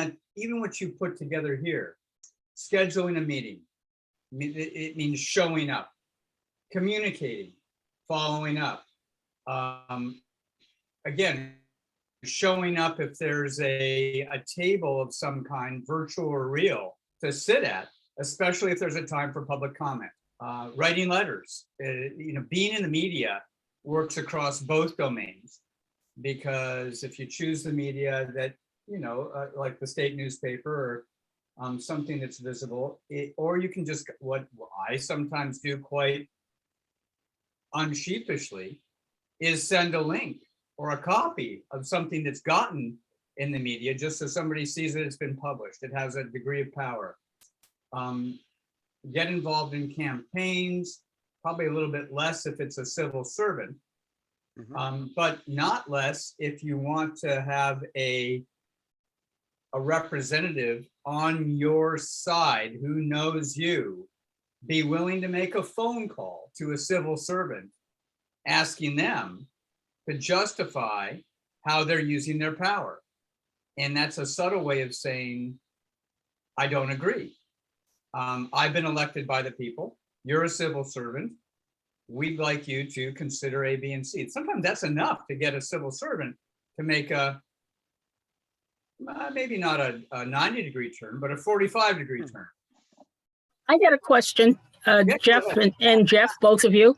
what you put together here. Scheduling a meeting. It means showing up, communicating, following up. Again, showing up if there's a table of some kind, virtual or real, to sit at, especially if there's a time for public comment. writing letters. Being in the media works across both domains, because if you choose the media that, like the state newspaper or something that's visible, or you can just, what I sometimes do quite unsheepishly, is send a link or a copy of something that's gotten in the media, just so somebody sees that it's been published. It has a degree of power. Get involved in campaigns, probably a little bit less if it's a civil servant, but not less if you want to have a representative on your side who knows you, be willing to make a phone call to a civil servant, asking them to justify how they're using their power. And that's a subtle way of saying, I don't agree. I've been elected by the people. You're a civil servant. We'd like you to consider A, B, and C. Sometimes that's enough to get a civil servant to make a, maybe not a 90-degree turn, but a 45-degree turn. I got a question, Jeff and Jeff, both of you.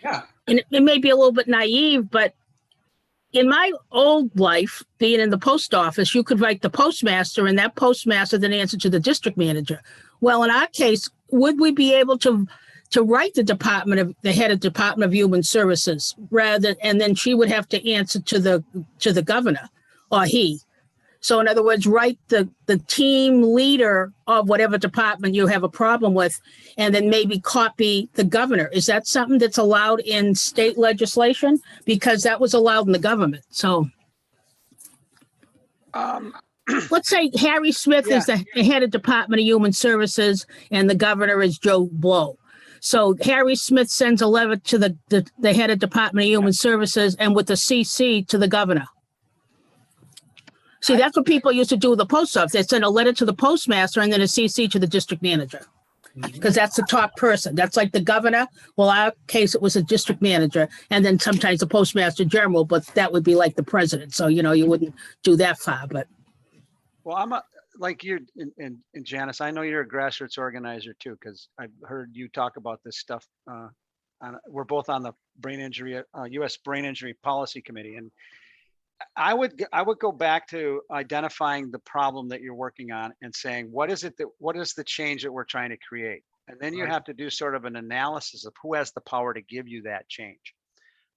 Yeah. And it may be a little bit naive, but in my old life, being in the post office, you could write the postmaster, and that postmaster then answer to the district manager. Well, in our case, would we be able to write the head of Department of Human Services and then she would have to answer to the governor, or he? So in other words, write the team leader of whatever department you have a problem with, and then maybe copy the governor. Is that something that's allowed in state legislation? Because that was allowed in the government. So let's say Harry Smith is the head of Department of Human Services and the governor is Joe Blow. So Harry Smith sends a letter to the head of Department of Human Services and with the CC to the governor. See, that's what people used to do with the post office. They send a letter to the postmaster and then a CC to the district manager, because that's the top person. That's like the governor. Well, our case, it was a district manager, and then sometimes the postmaster general, but that would be like the president. So, you wouldn't do that far, but. Well, I'm like you and Janice, I know you're a grassroots organizer too, because I've heard you talk about this stuff. We're both on the U.S. Brain Injury Policy Committee, and I would go back to identifying the problem that you're working on and saying, what is the change that we're trying to create? And then you have to do sort of an analysis of who has the power to give you that change.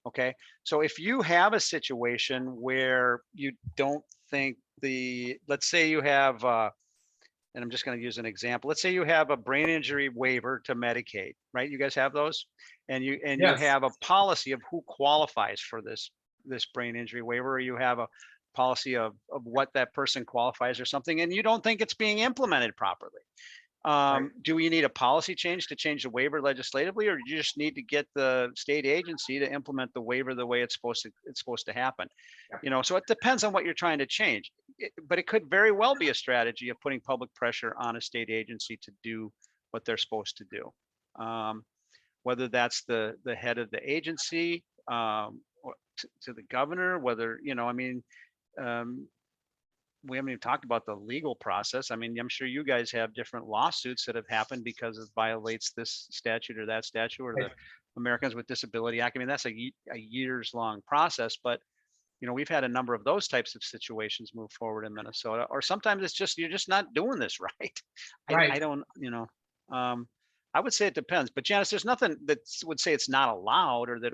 Okay. So if you have a situation where you don't think let's say you have, and I'm just going to use an example. Let's say you have a brain injury waiver to Medicaid, right? You guys have those, and you have a policy of who qualifies for this brain injury waiver, or you have a policy of what that person qualifies or something, and you don't think it's being implemented properly. Do we need a policy change to change the waiver legislatively, or do you just need to get the state agency to implement the waiver the way it's supposed to happen? So it depends on what you're trying to change, but it could very well be a strategy of putting public pressure on a state agency to do what they're supposed to do, whether that's the head of the agency, to the governor, whether, we haven't even talked about the legal process. I mean, I'm sure you guys have different lawsuits that have happened because it violates this statute or that statute or the Americans with Disability Act. I mean, that's a years long process, but we've had a number of those types of situations move forward in Minnesota, or sometimes it's just, you're just not doing this right. I don't, I would say it depends, but Janice, there's nothing that would say it's not allowed or that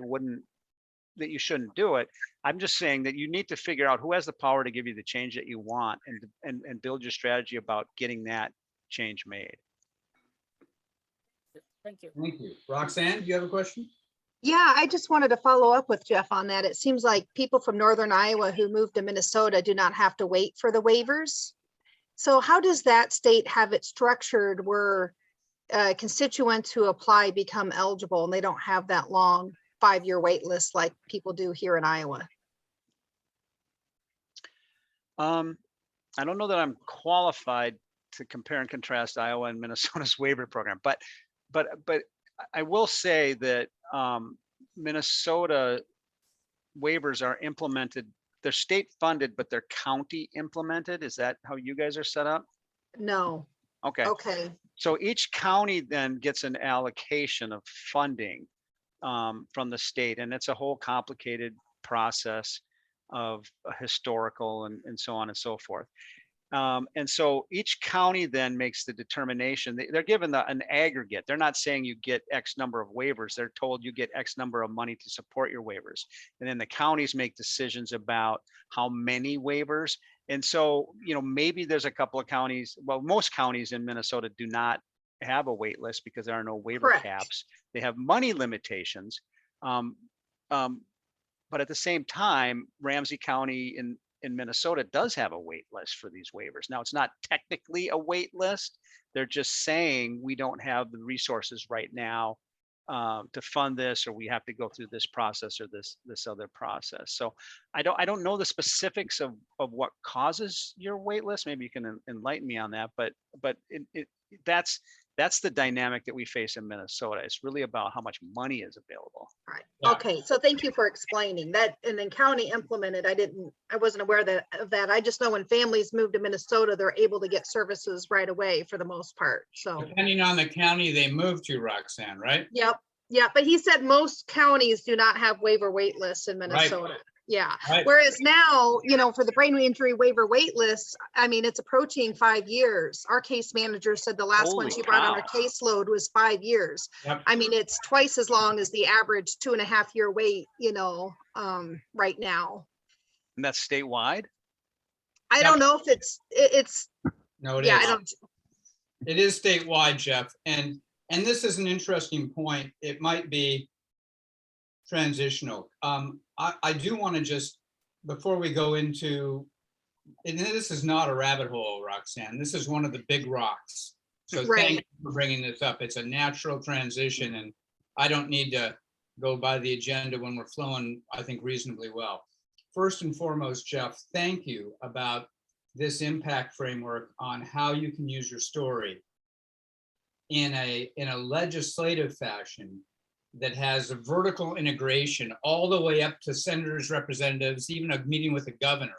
that you shouldn't do it. I'm just saying that you need to figure out who has the power to give you the change that you want, and build your strategy about getting that change made. Thank you. Thank you. Roxanne, do you have a question? Yeah, I just wanted to follow up with Jeff on that. It seems like people from Northern Iowa who moved to Minnesota do not have to wait for the waivers. So how does that state have it structured where constituents who apply become eligible and they don't have that long 5-year wait list like people do here in Iowa? I don't know that I'm qualified to compare and contrast Iowa and Minnesota's waiver program, but I will say that Minnesota waivers are implemented. They're state funded, but they're county implemented. Is that how you guys are set up? No. Okay. Okay. So each county then gets an allocation of funding from the state, and it's a whole complicated process of historical and so on and so forth. And so each county then makes the determination. They're given an aggregate. They're not saying you get X number of waivers. They're told you get X number of money to support your waivers. And then the counties make decisions about how many waivers. And so, maybe there's a couple of counties, well, most counties in Minnesota do not have a wait list because there are no waiver Correct. caps. They have money limitations. But at the same time, Ramsey County in Minnesota does have a wait list for these waivers. Now, it's not technically a wait list. They're just saying we don't have the resources right now to fund this, or we have to go through this process or this other process. So I don't know the specifics of what causes your wait list. Maybe you can enlighten me on that. But that's the dynamic that we face in Minnesota. It's really about how much money is available. Right. Yeah. Okay, so thank you for explaining that. And then county implemented, I wasn't aware of that. I just know when families move to Minnesota, they're able to get services right away for the most part. So, Depending on the county they move to, Roxanne, right? yep. Yeah, but he said most counties do not have waiver wait lists in Minnesota. Yeah. Right. Whereas now, for the brain injury waiver wait list, it's approaching 5 years. Our case manager said the last one Holy she brought on her cow. caseload was 5 years. Yep. It's twice as long as the average 2.5 year wait, right now. And that's statewide? I don't know if it's, No, it yeah, is. I don't, It is statewide, Jeff. And this is an interesting point. It might be transitional. I do want to just, before we go into, and this is not a rabbit hole, Roxanne, this is one of the big rocks. So Right. thank you for bringing this up. It's a natural transition, and I don't need to go by the agenda when we're flowing, I think, reasonably well. First and foremost, Jeff, thank you about this impact framework on how you can use your story in a legislative fashion that has a vertical integration all the way up to senators, representatives, even a meeting with the governor.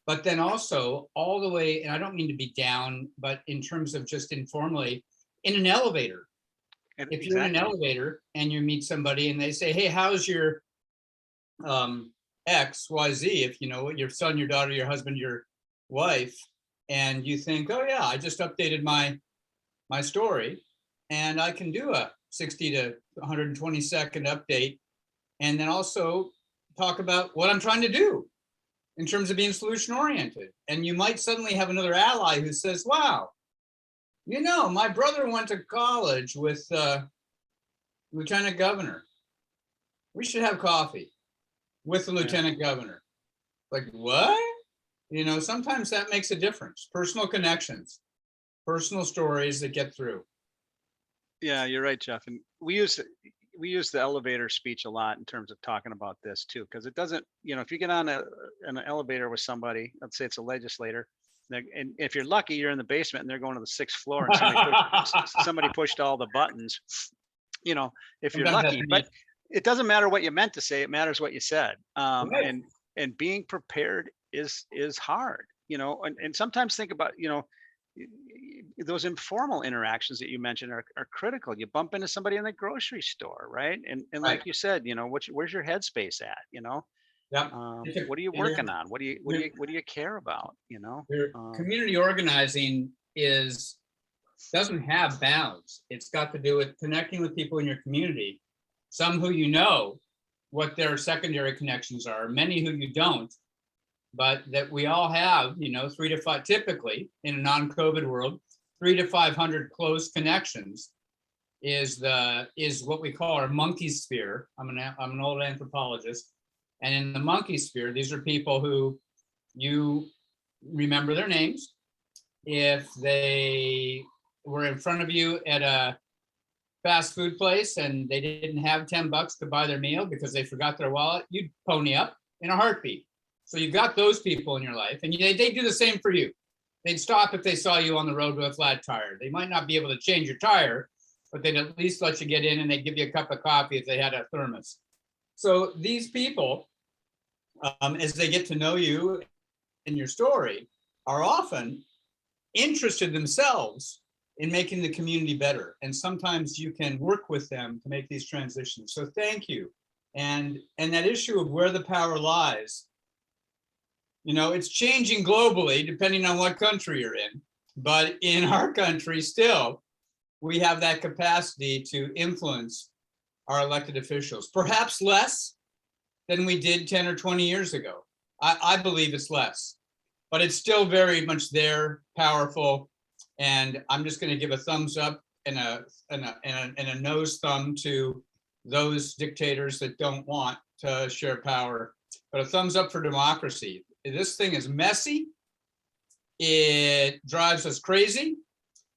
But then also all the way, and I don't mean to be down, but in terms of just informally, in an elevator. And If you're in an elevator and you meet somebody and they say, hey, how's your XYZ, if you know your son, your daughter, your husband, your wife, and you think, oh yeah, I just updated my story and I can do a 60 to 120 second update, and then also talk about what I'm trying to do in terms of being solution oriented. And you might suddenly have another ally who says, wow, my brother went to college with Lieutenant Governor. We should have coffee with the Lieutenant Governor. Like, what? Sometimes that makes a difference. Personal connections, personal stories that get through. Yeah, you're right, Jeff. And we use the elevator speech a lot in terms of talking about this too, because it doesn't, if you get on an elevator with somebody, let's say it's a legislator, and if you're lucky, you're in the basement and they're going to the 6th floor and somebody pushed all the buttons, if you're lucky. But it doesn't matter what you meant to say, it matters what you said. Right. And being prepared is hard, and sometimes think about, those informal interactions that you mentioned are critical. You bump into somebody in the grocery store, right? And Right. like you said, where's your headspace at? Yeah. What are you working on? What do you care about? Community organizing doesn't have bounds. It's got to do with connecting with people in your community, some who what their secondary connections are, many who you don't, but that we all have, 3 to 5, typically in a non-COVID world, 300 to 500 close connections is what we call our monkey sphere. I'm an old anthropologist, and in the monkey sphere, these are people who you remember their names. If they were in front of you at a fast food place and they didn't have $10 to buy their meal because they forgot their wallet, you'd pony up in a heartbeat. So you've got those people in your life, and they do the same for you. They'd stop if they saw you on the road with a flat tire. They might not be able to change your tire, but they'd at least let you get in, and they'd give you a cup of coffee if they had a thermos. So these people, as they get to know you and your story, are often interested themselves in making the community better. And sometimes you can work with them to make these transitions. So thank you. And that issue of where the power lies, you know, it's changing globally depending on what country you're in. But in our country still, we have that capacity to influence our elected officials, perhaps less than we did 10 or 20 years ago. I believe it's less, but it's still very much there, powerful. And I'm just going to give a thumbs up and a nose thumb to those dictators that don't want to share power, but a thumbs up for democracy. This thing is messy. It drives us crazy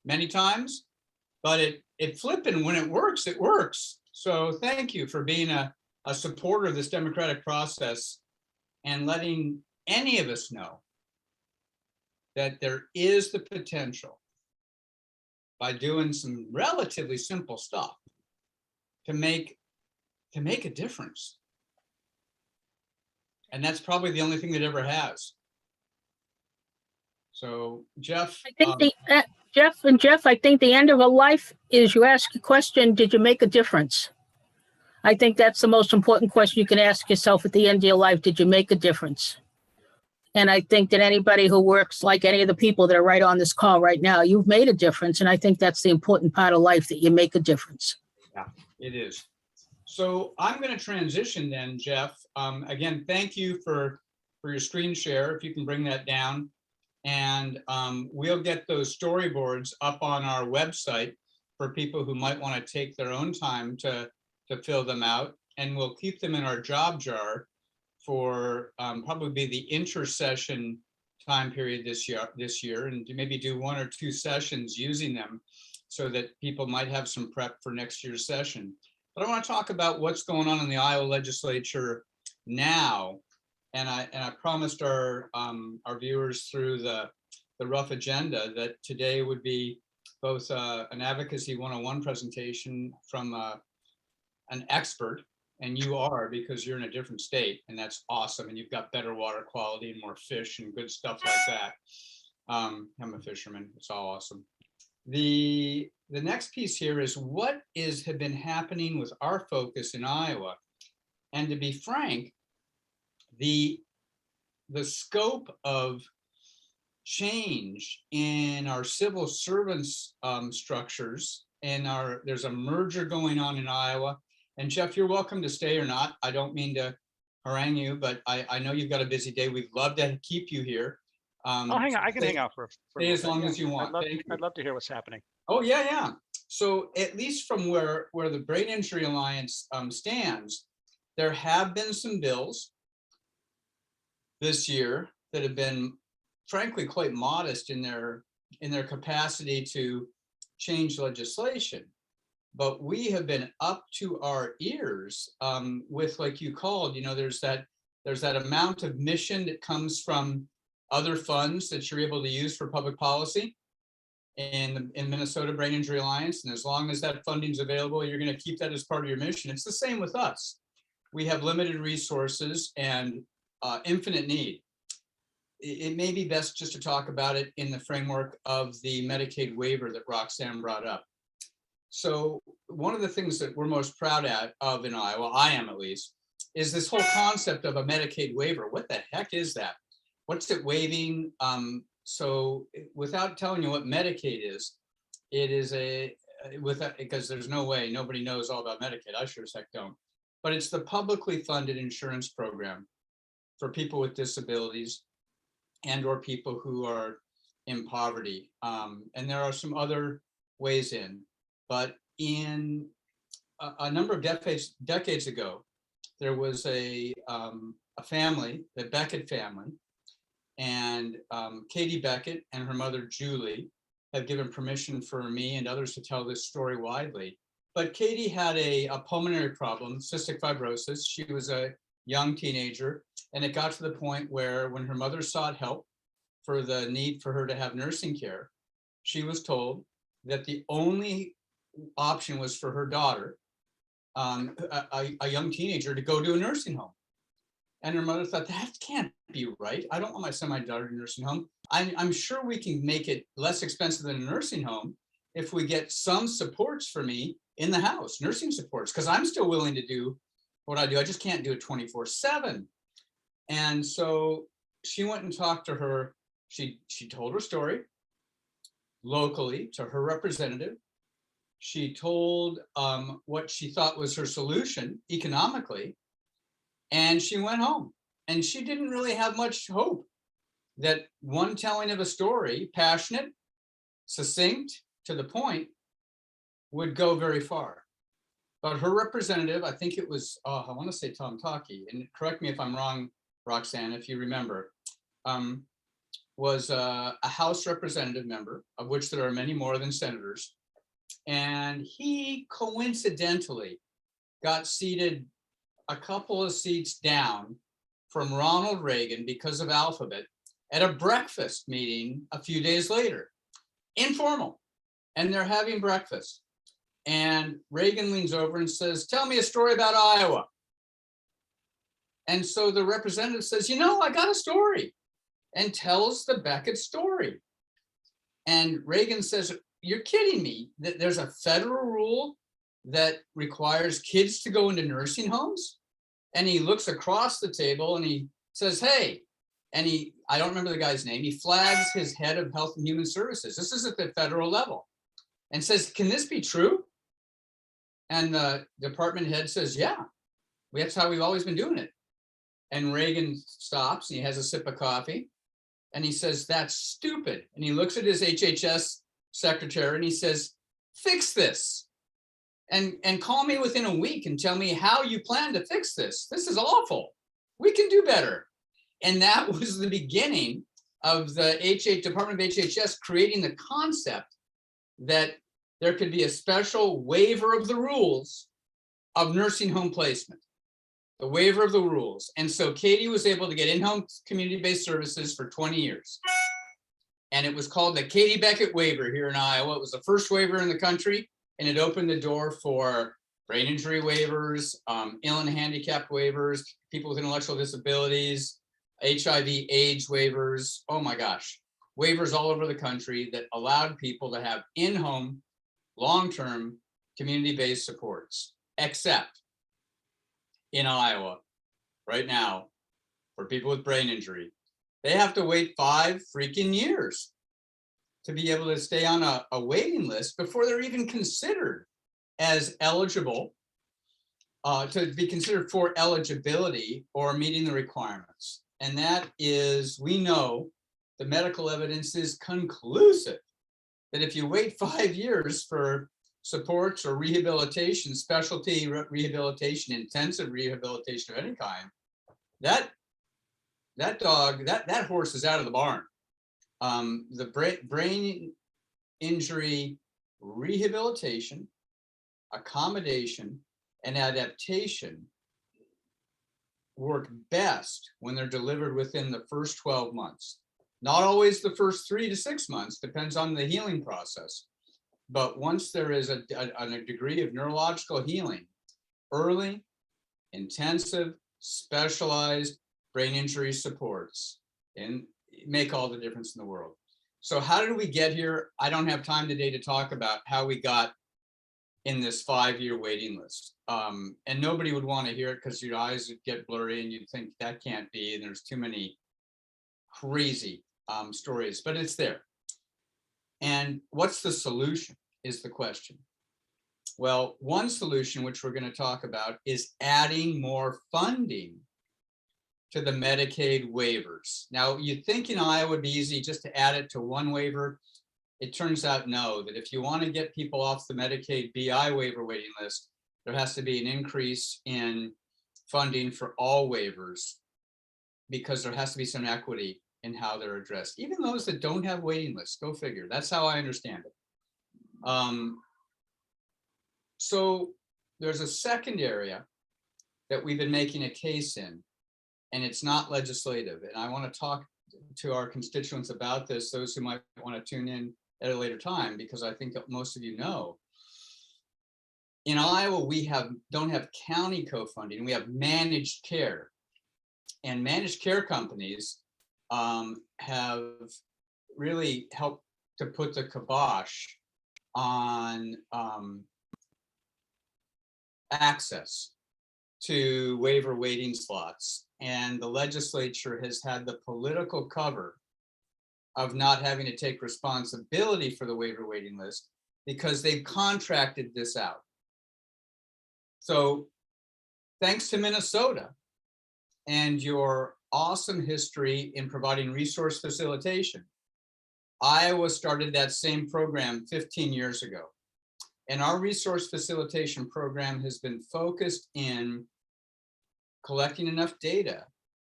many times, but it flipping when it works, it works. So thank you for being a supporter of this democratic process and letting any of us know that there is the potential by doing some relatively simple stuff to make a difference. And that's probably the only thing that ever has. So Jeff, I think Jeff, I think the end of a life is you ask a question, did you make a difference? I think that's the most important question you can ask yourself at the end of your life. Did you make a difference? And I think that anybody who works like any of the people that are right on this call right now, you've made a difference. And I think that's the important part of life, that you make a difference. Yeah, it is. So I'm going to transition then, Jeff. Again, thank you for your screen share, if you can bring that down. And we'll get those storyboards up on our website for people who might want to take their own time to fill them out. And we'll keep them in our job jar for probably the intersession time period this year, and to maybe do 1 or 2 sessions using them so that people might have some prep for next year's session. But I want to talk about what's going on in the Iowa legislature now. And I promised our viewers through the rough agenda that today would be both an Advocacy 101 presentation from an expert, and you are, because you're in a different state, and that's awesome. And you've got better water quality and more fish and good stuff like that. I'm a fisherman. It's all awesome. The next piece here is what has been happening with our focus in Iowa. And to be frank, the scope of change in our civil servants structures, and there's a merger going on in Iowa. And Jeff, you're welcome to stay or not. I don't mean to harangue you, but I know you've got a busy day. We'd love to keep you here. I'll hang out. I can hang out for stay as long as you want. I'd love to hear what's happening. Oh yeah. So at least from where the Brain Injury Alliance stands, there have been some bills this year that have been, frankly, quite modest in their capacity to change legislation. But we have been up to our ears with, like you called, you know, there's that amount of mission that comes from other funds that you're able to use for public policy in Minnesota Brain Injury Alliance. And as long as that funding is available, you're going to keep that as part of your mission. It's the same with us. We have limited resources and infinite need. It may be best just to talk about it in the framework of the Medicaid waiver that Roxanne brought up. So one of the things that we're most proud of in Iowa, I am at least, is this whole concept of a Medicaid waiver. What the heck is that? What's it waiving? So without telling you what Medicaid is, it is because there's no way, nobody knows all about Medicaid. I sure as heck don't. But it's the publicly funded insurance program for people with disabilities and or people who are in poverty. And there are some other ways in. But in a number of decades ago, there was a family, the Beckett family, and Katie Beckett and her mother, Julie, have given permission for me and others to tell this story widely. But Katie had a pulmonary problem, cystic fibrosis. She was a young teenager, and it got to the point where when her mother sought help for the need for her to have nursing care, she was told that the only option was for her daughter, a young teenager, to go to a nursing home. And her mother thought, that can't be right. I don't want my daughter in a nursing home. I'm sure we can make it less expensive than a nursing home if we get some supports for me in the house, nursing supports, because I'm still willing to do what I do. I just can't do it 24/7. And so she went and talked to her. She told her story locally to her representative. She told what she thought was her solution economically, and she went home. And she didn't really have much hope that one telling of a story, passionate, succinct, to the point, would go very far. But her representative, I think it was, I want to say Tom Taki, and correct me if I'm wrong, Roxanne, if you remember, was a House representative member, of which there are many more than senators. And he coincidentally got seated a couple of seats down from Ronald Reagan because of Alphabet at a breakfast meeting a few days later, informal, and they're having breakfast. And Reagan leans over and says, "Tell me a story about Iowa." And so the representative says, "You know, I got a story," and tells the Beckett story. And Reagan says, "You're kidding me, that there's a federal rule that requires kids to go into nursing homes?" And he looks across the table and he says, "Hey," and I don't remember the guy's name, he flags his head of Health and Human Services. This is at the federal level, and says, "Can this be true?" And the department head says, "Yeah, that's how we've always been doing it." And Reagan stops and he has a sip of coffee and he says, "That's stupid." And he looks at his HHS secretary and he says, "Fix this and call me within a week and tell me how you plan to fix this. This is awful. We can do better." And that was the beginning of the Department of HHS creating the concept that there could be a special waiver of the rules of nursing home placement, the waiver of the rules. And so Katie was able to get in-home community-based services for 20 years. And it was called the Katie Beckett waiver here in Iowa. It was the first waiver in the country, and it opened the door for brain injury waivers, ill and handicapped waivers, people with intellectual disabilities, HIV/AIDS waivers. Oh my gosh, waivers all over the country that allowed people to have in-home, long-term, community-based supports, except in Iowa right now, for people with brain injury, they have to wait 5 freaking years to be able to stay on a waiting list before they're even considered as eligible, to be considered for eligibility or meeting the requirements. And that is, we know the medical evidence is conclusive that if you wait 5 years for supports or rehabilitation, specialty rehabilitation, intensive rehabilitation of any kind, that horse is out of the barn. The brain injury rehabilitation, accommodation, and adaptation work best when they're delivered within the first 12 months. Not always the first 3 to 6 months, depends on the healing process. But once there is a degree of neurological healing, early, intensive, specialized brain injury supports and make all the difference in the world. So how did we get here? I don't have time today to talk about how we got in this 5-year waiting list. And nobody would want to hear it because your eyes would get blurry and you'd think that can't be, and there's too many crazy stories, but it's there. And what's the solution is the question. Well, one solution, which we're going to talk about, is adding more funding to the Medicaid waivers. Now, you'd think in Iowa would be easy just to add it to one waiver. It turns out no, that if you want to get people off the Medicaid BI waiver waiting list, there has to be an increase in funding for all waivers because there has to be some equity in how they're addressed. Even those that don't have waiting lists, go figure. That's how I understand it. So there's a second area that we've been making a case in, and it's not legislative. And I want to talk to our constituents about this, those who might want to tune in at a later time, because I think that most of you know. In Iowa, we don't have county co-funding, we have managed care. And managed care companies have really helped to put the kibosh on access to waiver waiting slots. And the legislature has had the political cover of not having to take responsibility for the waiver waiting list because they've contracted this out. So thanks to Minnesota and your awesome history in providing resource facilitation, Iowa started that same program 15 years ago. And our resource facilitation program has been focused in collecting enough data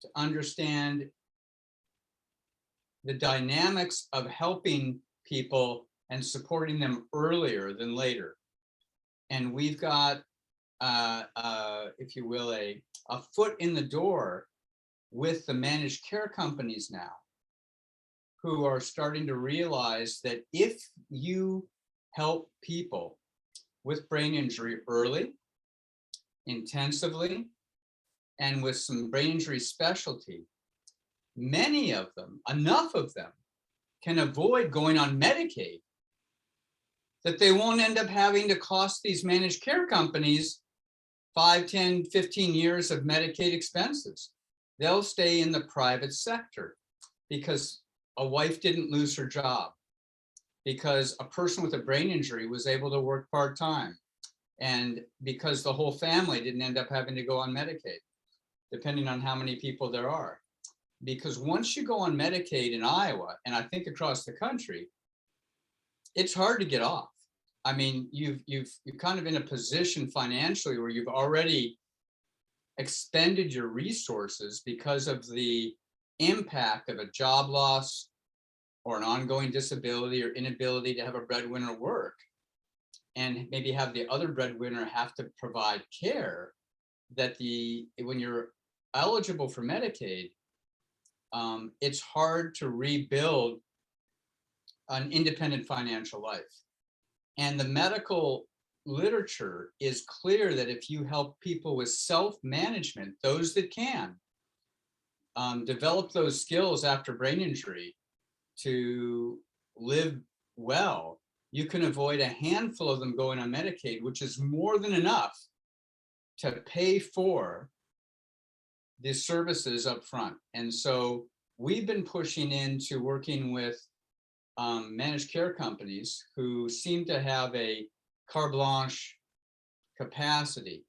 to understand the dynamics of helping people and supporting them earlier than later. And we've got, if you will, a foot in the door with the managed care companies now, who are starting to realize that if you help people with brain injury early, intensively, and with some brain injury specialty, many of them, enough of them, can avoid going on Medicaid, that they won't end up having to cost these managed care companies 5, 10, 15 years of Medicaid expenses. They'll stay in the private sector because a wife didn't lose her job, because a person with a brain injury was able to work part-time, and because the whole family didn't end up having to go on Medicaid, depending on how many people there are. Because once you go on Medicaid in Iowa, and I think across the country, it's hard to get off. I mean, you're kind of in a position financially where you've already expended your resources because of the impact of a job loss or an ongoing disability or inability to have a breadwinner work, and maybe have the other breadwinner have to provide care, that when you're eligible for Medicaid, it's hard to rebuild an independent financial life. And the medical literature is clear that if you help people with self-management, those that can develop those skills after brain injury to live well, you can avoid a handful of them going on Medicaid, which is more than enough to pay for the services up front. And so we've been pushing into working with managed care companies who seem to have a carte blanche capacity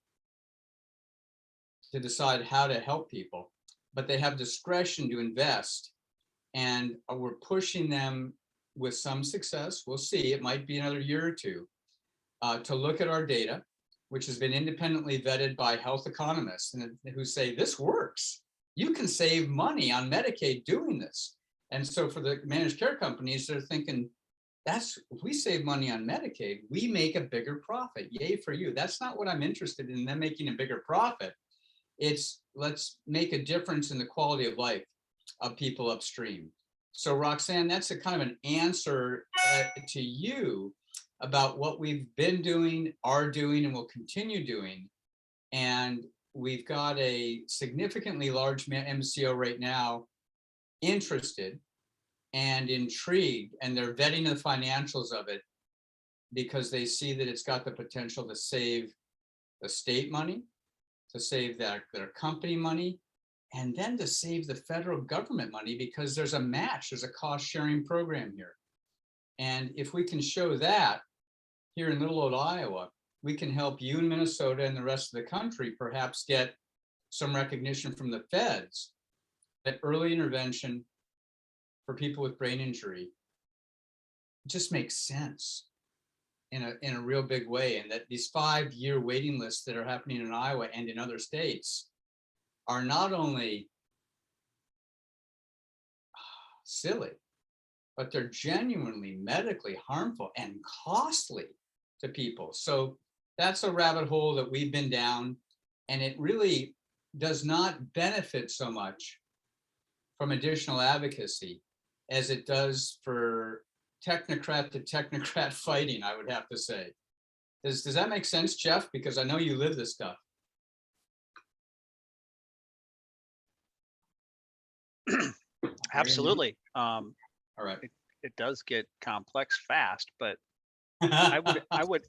to decide how to help people, but they have discretion to invest. And we're pushing them with some success. We'll see, it might be another year or two, to look at our data, which has been independently vetted by health economists, and who say this works. You can save money on Medicaid doing this. And so for the managed care companies, they're thinking, if we save money on Medicaid, we make a bigger profit. Yay for you. That's not what I'm interested in, them making a bigger profit. It's let's make a difference in the quality of life of people upstream. So Roxanne, that's a kind of an answer to you about what we've been doing, are doing, and will continue doing. And we've got a significantly large MCO right now interested and intrigued, and they're vetting the financials of it because they see that it's got the potential to save the state money, to save their company money, and then to save the federal government money because there's a match, there's a cost sharing program here. And if we can show that here in little old Iowa, we can help you in Minnesota and the rest of the country perhaps get some recognition from the feds that early intervention for people with brain injury just makes sense in a real big way. And that these 5-year waiting lists that are happening in Iowa and in other states are not only silly, but they're genuinely medically harmful and costly to people. So that's a rabbit hole that we've been down, and it really does not benefit so much from additional advocacy as it does for technocrat to technocrat fighting, I would have to say. Does that make sense, Jeff? Because I know you live this stuff. Absolutely. All right. It does get complex fast, but I would,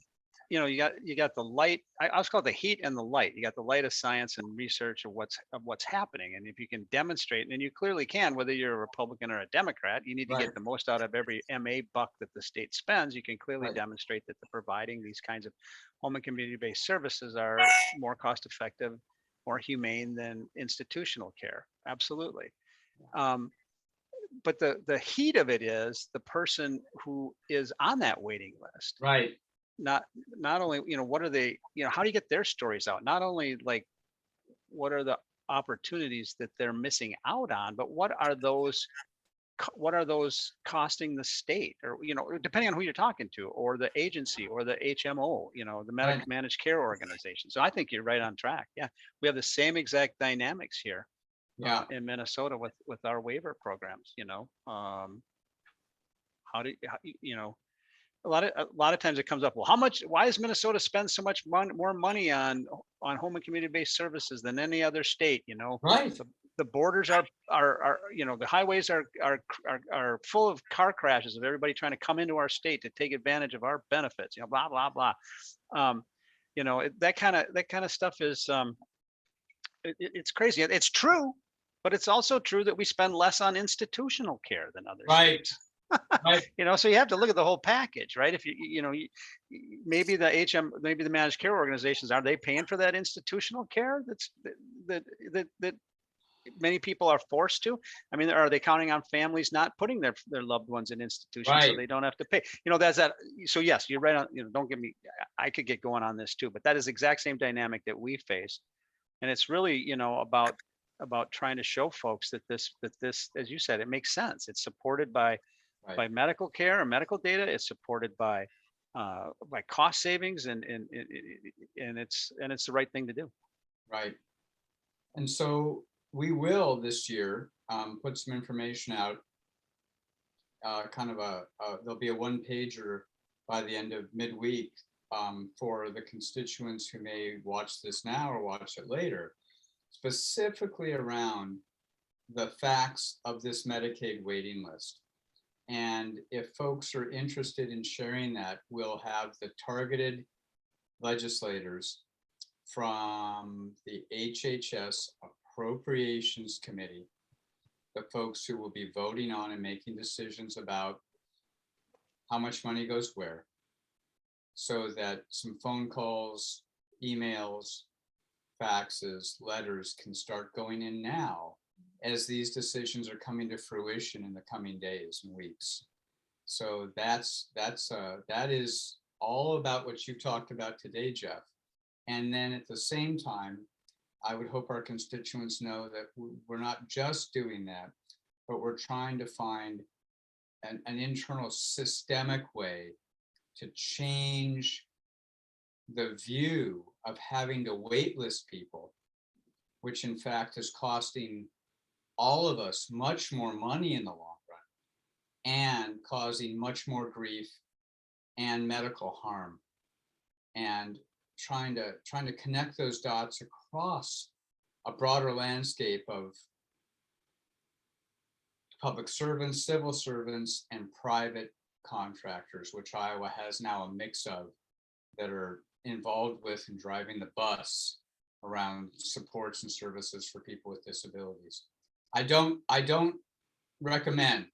you got the light. I was called the heat and the light. You got the light of science and research of what's happening. And if you can demonstrate, and you clearly can, whether you're a Republican or a Democrat, you need to Right. get the most out of every MA buck that the state spends. You can clearly Right. demonstrate that the providing these kinds of home and community-based services are more cost effective, more humane than institutional care. Absolutely. But the heat of it is the person who is on that waiting list. Right. Not only, what are they, how do you get their stories out? Not only like, what are the opportunities that they're missing out on, but what are those costing the state, or, depending on who you're talking to, or the agency, or the HMO, the Right. managed care organization. So I think you're right on track. Yeah. We have the same exact dynamics here. Yeah. In Minnesota with our waiver programs, how do a lot of times it comes up, well, why does Minnesota spend so much more money on home and community-based services than any other state? Right. The borders are the highways are full of car crashes of everybody trying to come into our state to take advantage of our benefits, blah blah blah. That kind of stuff is it's crazy. It's true, but it's also true that we spend less on institutional care than other Right. states. Right. So you have to look at the whole package, right? If maybe maybe the managed care organizations, are they paying for that institutional care that many people are forced to? I mean, are they counting on families not putting their loved ones in institutions so Right. they don't have to pay? That's that. So yes, you're right on. Don't get me. I could get going on this too, but that is the exact same dynamic that we face, and it's really about trying to show folks that this, as you said, it makes sense. It's supported by medical care and medical data. It's supported by cost savings, and it's the right thing to do. Right. And so we will this year put some information out, there'll be a one pager by the end of midweek for the constituents who may watch this now or watch it later, specifically around the facts of this Medicaid waiting list. And if folks are interested in sharing that, we'll have the targeted legislators from the HHS Appropriations Committee, the folks who will be voting on and making decisions about how much money goes where, so that some phone calls, emails, faxes, letters can start going in now as these decisions are coming to fruition in the coming days and weeks. So that is all about what you talked about today, Jeff. And then at the same time, I would hope our constituents know that we're not just doing that, but we're trying to find an internal systemic way to change the view of having to waitlist people, which in fact is costing all of us much more money in the long run and causing much more grief and medical harm. And trying to connect those dots across a broader landscape of public servants, civil servants, and private contractors, which Iowa has now a mix of, that are involved with and driving the bus around supports and services for people with disabilities. I don't recommend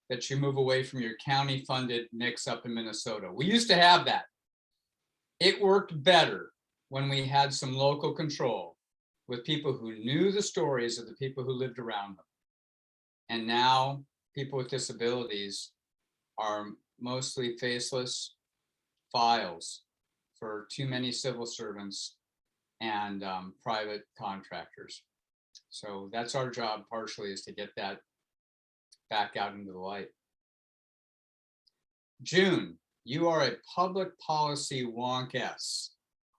that you move away from your county funded mix up in Minnesota. We used to have that. It worked better when we had some local control with people who knew the stories of the people who lived around them. And now people with disabilities are mostly faceless files for too many civil servants and private contractors. So that's our job partially, is to get that back out into the light. June, you are a public policy wonk-s.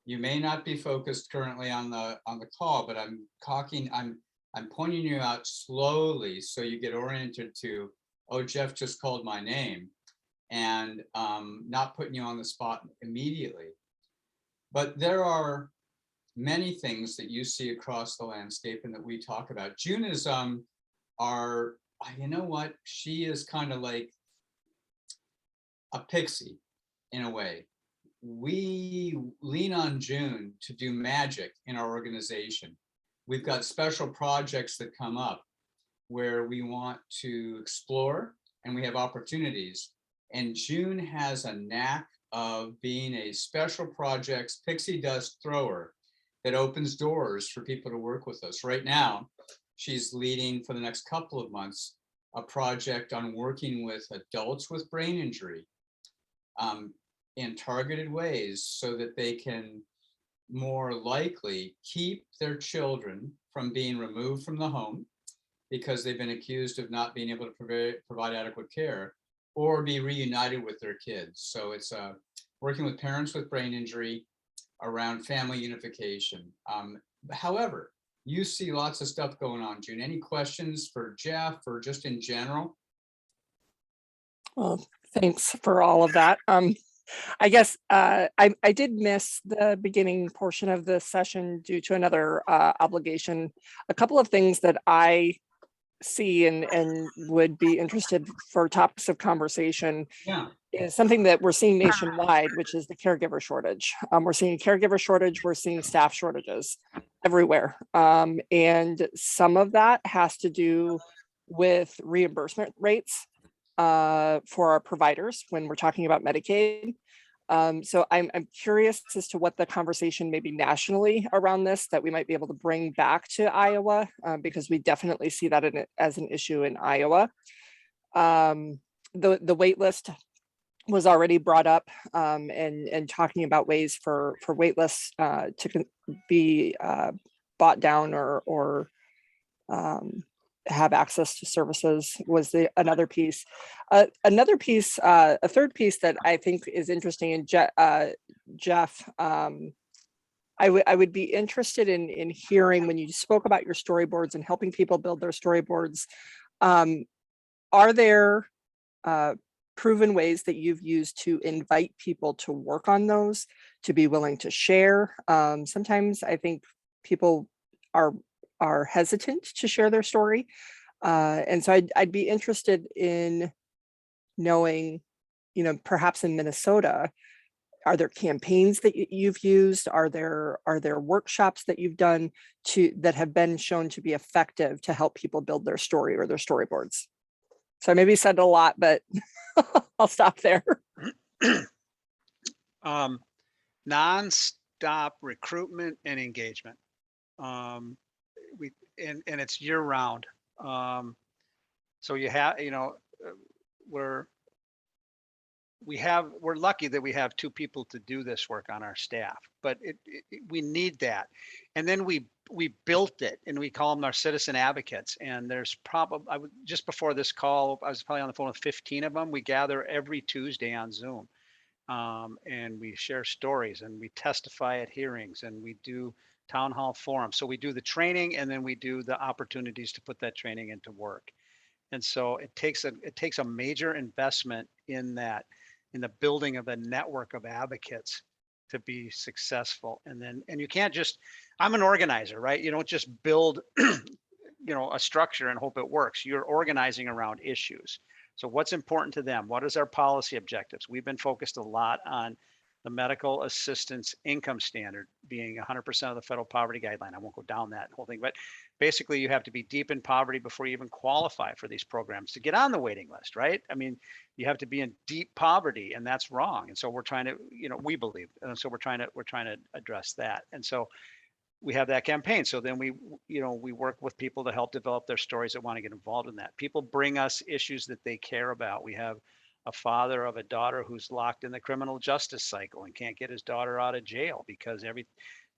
You may not be focused currently on the call, but I'm pointing you out slowly so you get oriented to, oh, Jeff just called my name, and not putting you on the spot immediately. But there are many things that you see across the landscape and that we talk about. June is you know what? She is kind of like a pixie. in a way. We lean on June to do magic in our organization. We've got special projects that come up where we want to explore and we have opportunities. And June has a knack of being a special projects pixie dust thrower that opens doors for people to work with us. Right now, she's leading for the next couple of months a project on working with adults with brain injury in targeted ways so that they can more likely keep their children from being removed from the home because they've been accused of not being able to provide adequate care, or be reunited with their kids. So it's working with parents with brain injury around family unification. However, you see lots of stuff going on, June. Any questions for Jeff or just in general? Well, thanks for all of that. I guess I did miss the beginning portion of the session due to another obligation. A couple of things that I see and would be interested for topics of conversation Yeah. is something that we're seeing nationwide, which is the caregiver shortage. We're seeing a caregiver shortage, we're seeing staff shortages everywhere. And some of that has to do with reimbursement rates for our providers when we're talking about Medicaid. So I'm curious as to what the conversation maybe nationally around this that we might be able to bring back to Iowa, because we definitely see that as an issue in Iowa. The wait list was already brought up, and talking about ways for wait lists to be bought down or have access to services was another piece. Another piece, a third piece that I think is interesting, and Jeff, I would be interested in hearing when you spoke about your storyboards and helping people build their storyboards. Are there proven ways that you've used to invite people to work on those, to be willing to share? Sometimes I think people are hesitant to share their story. And so I'd be interested in knowing, perhaps in Minnesota, are there campaigns that you've used? Are there workshops that you've done that have been shown to be effective to help people build their story or their storyboards? So I maybe said a lot, but I'll stop there. Non-stop recruitment and engagement. And it's year round. So you have, we're lucky that we have 2 people to do this work on our staff, but we need that. And then we built it, and we call them our citizen advocates. And there's probably, just before this call, I was probably on the phone with 15 of them. We gather every Tuesday on Zoom, and we share stories, and we testify at hearings, and we do town hall forums. So we do the training, and then we do the opportunities to put that training into work. And so it takes a major investment in that, in the building of a network of advocates to be successful. And you can't just, I'm an organizer, right? You don't just build, a structure and hope it works. You're organizing around issues. So what's important to them? What is our policy objectives? We've been focused a lot on the medical assistance income standard being 100% of the federal poverty guideline. I won't go down that whole thing, but basically you have to be deep in poverty before you even qualify for these programs to get on the waiting list, right? I mean, you have to be in deep poverty, and that's wrong. And so we're trying to, we believe, and so we're trying to address that. And so we have that campaign. So then we work with people to help develop their stories that want to get involved in that. People bring us issues that they care about. We have a father of a daughter who's locked in the criminal justice cycle and can't get his daughter out of jail because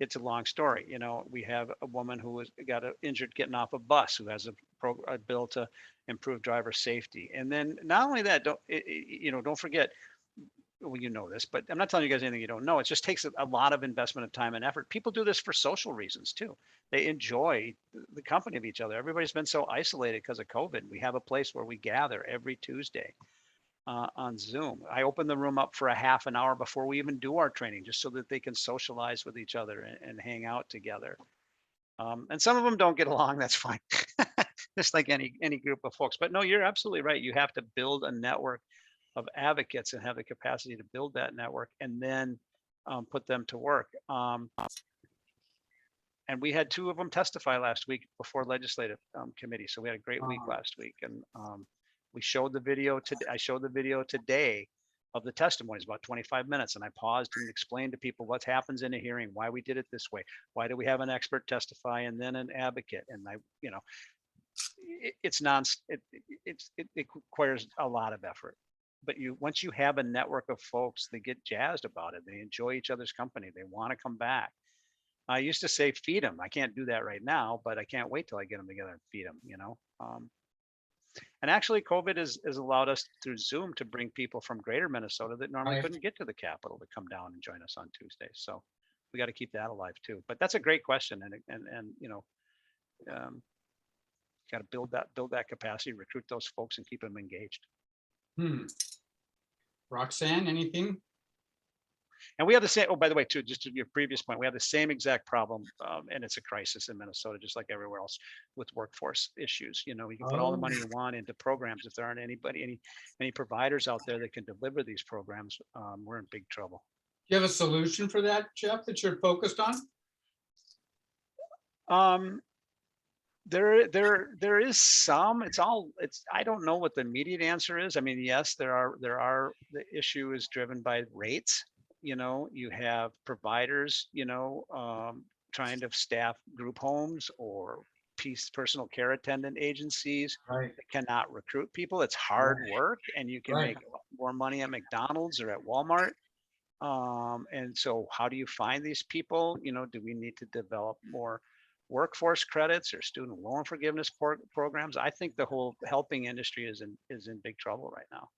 it's a long story. We have a woman who got injured getting off a bus, who has a bill to improve driver safety. And then not only that, don't forget, well, you know this, but I'm not telling you guys anything you don't know. It just takes a lot of investment of time and effort. People do this for social reasons too. They enjoy the company of each other. Everybody's been so isolated because of COVID. We have a place where we gather every Tuesday on Zoom. I open the room up for a half an hour before we even do our training, just so that they can socialize with each other and hang out together. And some of them don't get along. That's fine. Just like any group of folks. But no, you're absolutely right. You have to build a network advocates and have the capacity to build that network and then put them to work. And we had 2 of them testify last week before legislative committee. So we had a great week last week, and we showed the video today. I showed the video today of the testimonies, about 25 minutes, and I paused and explained to people what happens in a hearing, why we did it this way, why do we have an expert testify and then an advocate, and it requires a lot of effort. But once you have a network of folks, they get jazzed about it. They enjoy each other's company. They want to come back. I used to say, feed them. I can't do that right now, but I can't wait till I get them together and feed them, And actually, COVID has allowed us through Zoom to bring people from greater Minnesota that normally Right. couldn't get to the Capitol to come down and join us on Tuesdays. So we got to keep that alive too. But that's a great question, and got to build that capacity, recruit those folks, and keep them engaged. Roxanne, anything? And we have the same, oh, by the way, too, just to your previous point, we have the same exact problem, and it's a crisis in Minnesota, just like everywhere else with workforce issues. You can put all the money you want into programs. If there aren't any providers out there that can deliver these programs, we're in big trouble. Do you have a solution for that, Jeff, that you're focused on? There is some. I don't know what the immediate answer is. I mean, yes, there are. The issue is driven by rates. You have providers, trying to staff group homes or personal care attendant agencies Right. that cannot recruit people. It's hard work, and you can make more money at McDonald's or at Walmart. And so how do you find these people? Do we need to develop more workforce credits or student loan forgiveness programs? I think the whole helping industry is in big trouble right now.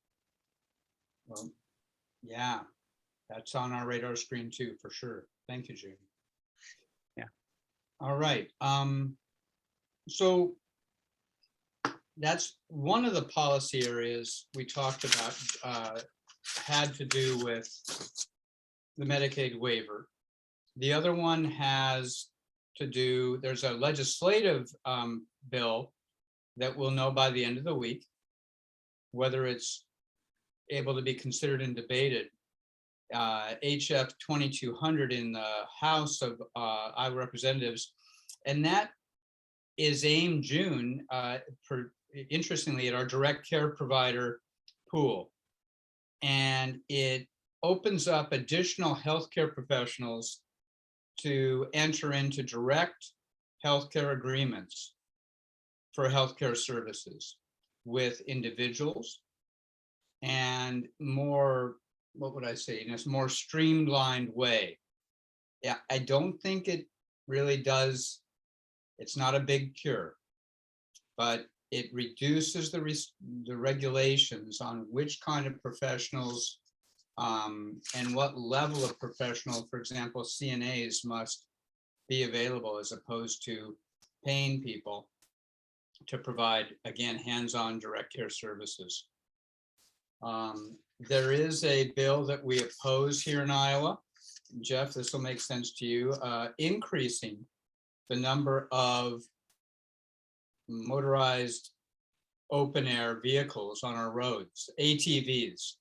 Well, yeah, that's on our radar screen too, for sure. Thank you, Jamie. Yeah. All right. So that's one of the policy areas we talked about, had to do with the Medicaid waiver. The other one has to do, there's a legislative bill that we'll know by the end of the week whether it's able to be considered and debated. HF 2200 in the House of Iowa Representatives, and that is aimed, June, interestingly, at our direct care provider pool. And it opens up additional healthcare professionals to enter into direct healthcare agreements for healthcare services with individuals, and more, what would I say, in a more streamlined way. Yeah, I don't think it really does. It's not a big cure, but it reduces the regulations on which kind of professionals and what level of professional, for example, CNAs must be available, as opposed to paying people to provide, again, hands-on direct care services. There is a bill that we oppose here in Iowa. Jeff, this will make sense to you, increasing the number of motorized open air vehicles on our roads, ATVs.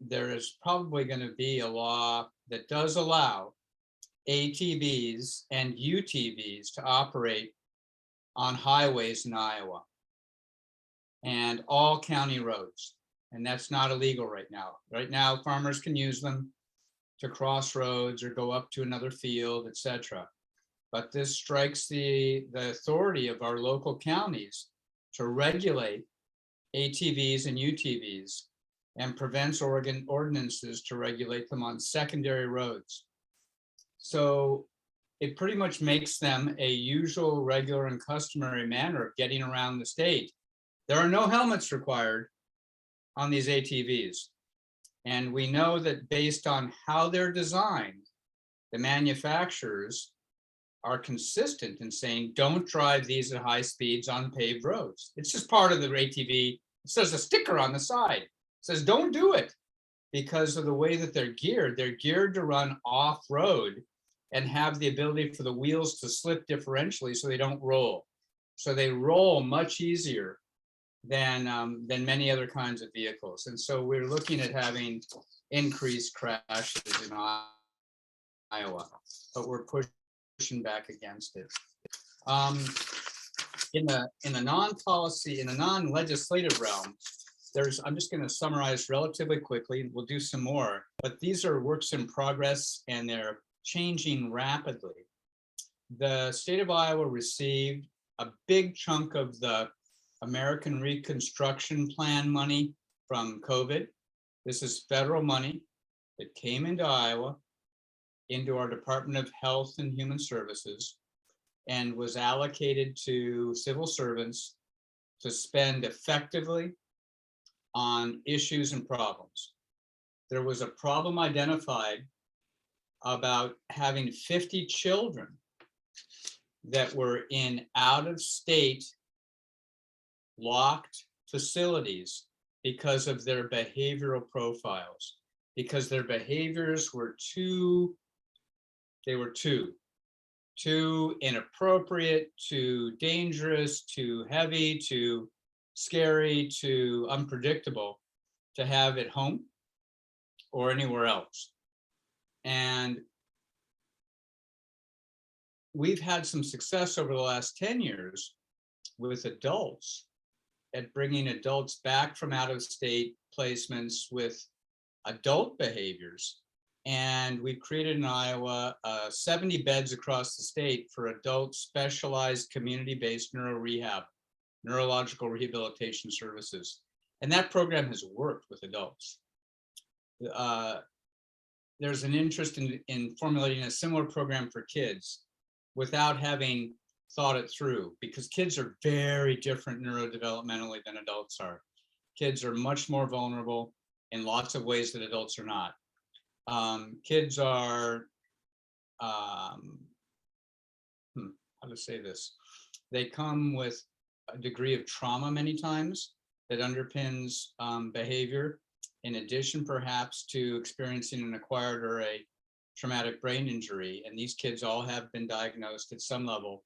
There is probably going to be a law that does allow ATVs and UTVs to operate on highways in Iowa and all county roads. And that's not illegal right now. Right now, farmers can use them to cross roads or go up to another field, etc. But this strikes the authority of our local counties to regulate ATVs and UTVs, and prevents Oregon ordinances to regulate them on secondary roads. So it pretty much makes them a usual, regular, and customary manner of getting around the state. There are no helmets required on these ATVs. And we know that based on how they're designed, the manufacturers are consistent in saying, don't drive these at high speeds on paved roads. It's just part of the ATV. It says a sticker on the side. It says, don't do it, because of the way that they're geared. They're geared to run off-road and have the ability for the wheels to slip differentially so they don't roll. So they roll much easier than many other kinds of vehicles. And so we're looking at having increased crashes in Iowa, but we're pushing back against it. In the non-policy, in the non-legislative realm, I'm just going to summarize relatively quickly. We'll do some more, but these are works in progress and they're changing rapidly. The state of Iowa received a big chunk of the American Reconstruction Plan money from COVID. This is federal money that came into Iowa, into our Department of Health and Human Services, and was allocated to civil servants to spend effectively on issues and problems. There was a problem identified about having 50 children that were in out-of-state locked facilities because of their behavioral profiles, because their behaviors were too inappropriate, too dangerous, too heavy, too scary, too unpredictable to have at home or anywhere else. And we've had some success over the last 10 years with adults at bringing adults back from out-of-state placements with adult behaviors. And we've created in Iowa 70 beds across the state for adult specialized community-based neurological rehabilitation services. And that program has worked with adults. There's an interest in formulating a similar program for kids without having thought it through, because kids are very different neurodevelopmentally than adults are. Kids are much more vulnerable in lots of ways that adults are not. Kids are, how to say this? They come with a degree of trauma many times that underpins behavior, in addition perhaps to experiencing an acquired or a traumatic brain injury. And these kids all have been diagnosed at some level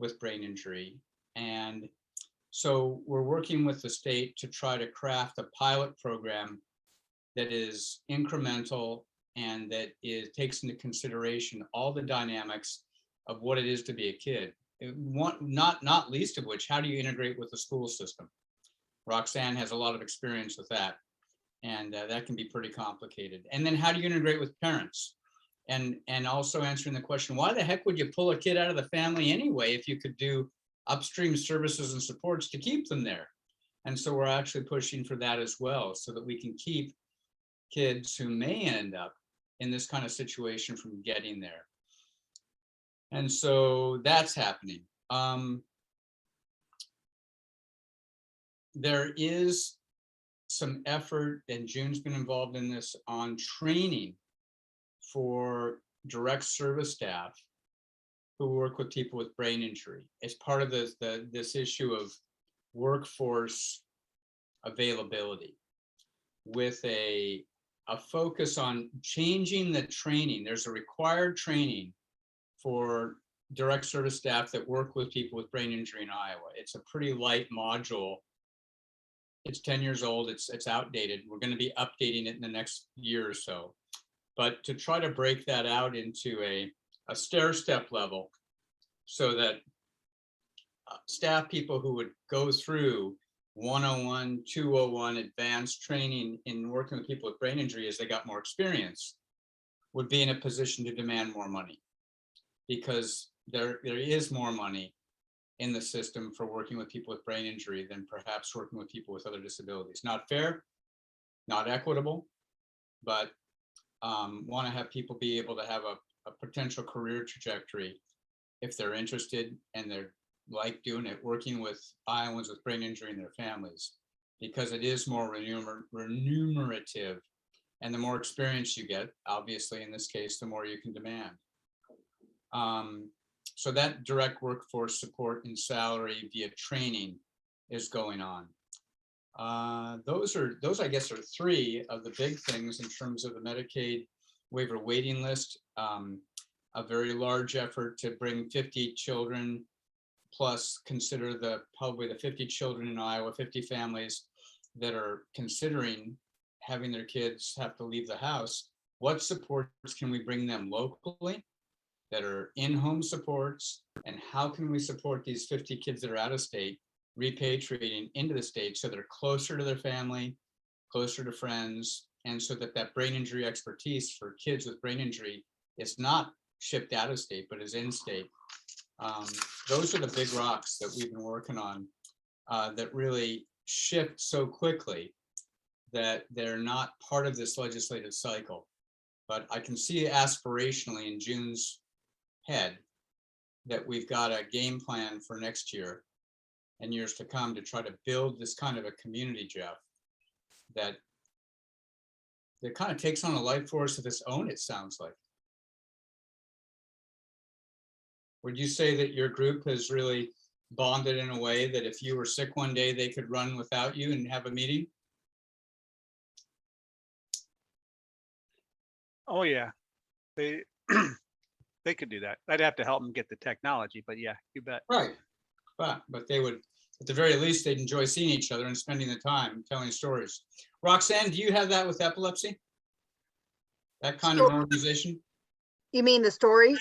with brain injury. And so we're working with the state to try to craft a pilot program that is incremental and that takes into consideration all the dynamics of what it is to be a kid. Not least of which, how do you integrate with the school system? Roxanne has a lot of experience with that, and that can be pretty complicated. And then how do you integrate with parents? And also answering the question, why the heck would you pull a kid out of the family anyway if you could do upstream services and supports to keep them there? And so we're actually pushing for that as well, so that we can keep kids who may end up in this kind of situation from getting there. And so that's happening. There is some effort, and June's been involved in this, on training for direct service staff who work with people with brain injury as part of this issue of workforce availability, with a focus on changing the training. There's a required training for direct service staff that work with people with brain injury in Iowa. It's a pretty light module. It's 10 years old, it's outdated. We're going to be updating it in the next year or so. But to try to break that out into a stair-step level, so that staff people who would go through 101, 201 advanced training in working with people with brain injury as they got more experience would be in a position to demand more money, because there is more money in the system for working with people with brain injury than perhaps working with people with other disabilities. Not fair, not equitable, but want to have people be able to have a potential career trajectory if they're interested and they're like doing it, working with Iowans with brain injury and their families, because it is more remunerative. And the more experience you get, obviously in this case, the more you can demand. So that direct workforce support and salary via training is going on. Those I guess are three of the big things in terms of the Medicaid waiver waiting list. A very large effort to bring 50 children plus consider probably the 50 children in Iowa, 50 families that are considering having their kids have to leave the house, what supports can we bring them locally that are in-home supports, and how can we support these 50 kids that are out of state repatriating into the state so they're closer to their family, closer to friends, and so that brain injury expertise for kids with brain injury is not shipped out of state, but is in state. Those are the big rocks that we've been working on that really shift so quickly that they're not part of this legislative cycle. But I can see aspirationally in June's head that we've got a game plan for next year and years to come to try to build this kind of a community, Jeff, that kind of takes on a life force of its own, it sounds like. Would you say that your group has really bonded in a way that if you were sick one day, they could run without you and have a meeting? Oh, yeah. They they could do that. I'd have to help them get the technology, but yeah, you bet. Right. But they would, at the very least, they'd enjoy seeing each other and spending the time telling stories. Roxanne, do you have that with epilepsy? That kind of an organization? You mean the stories?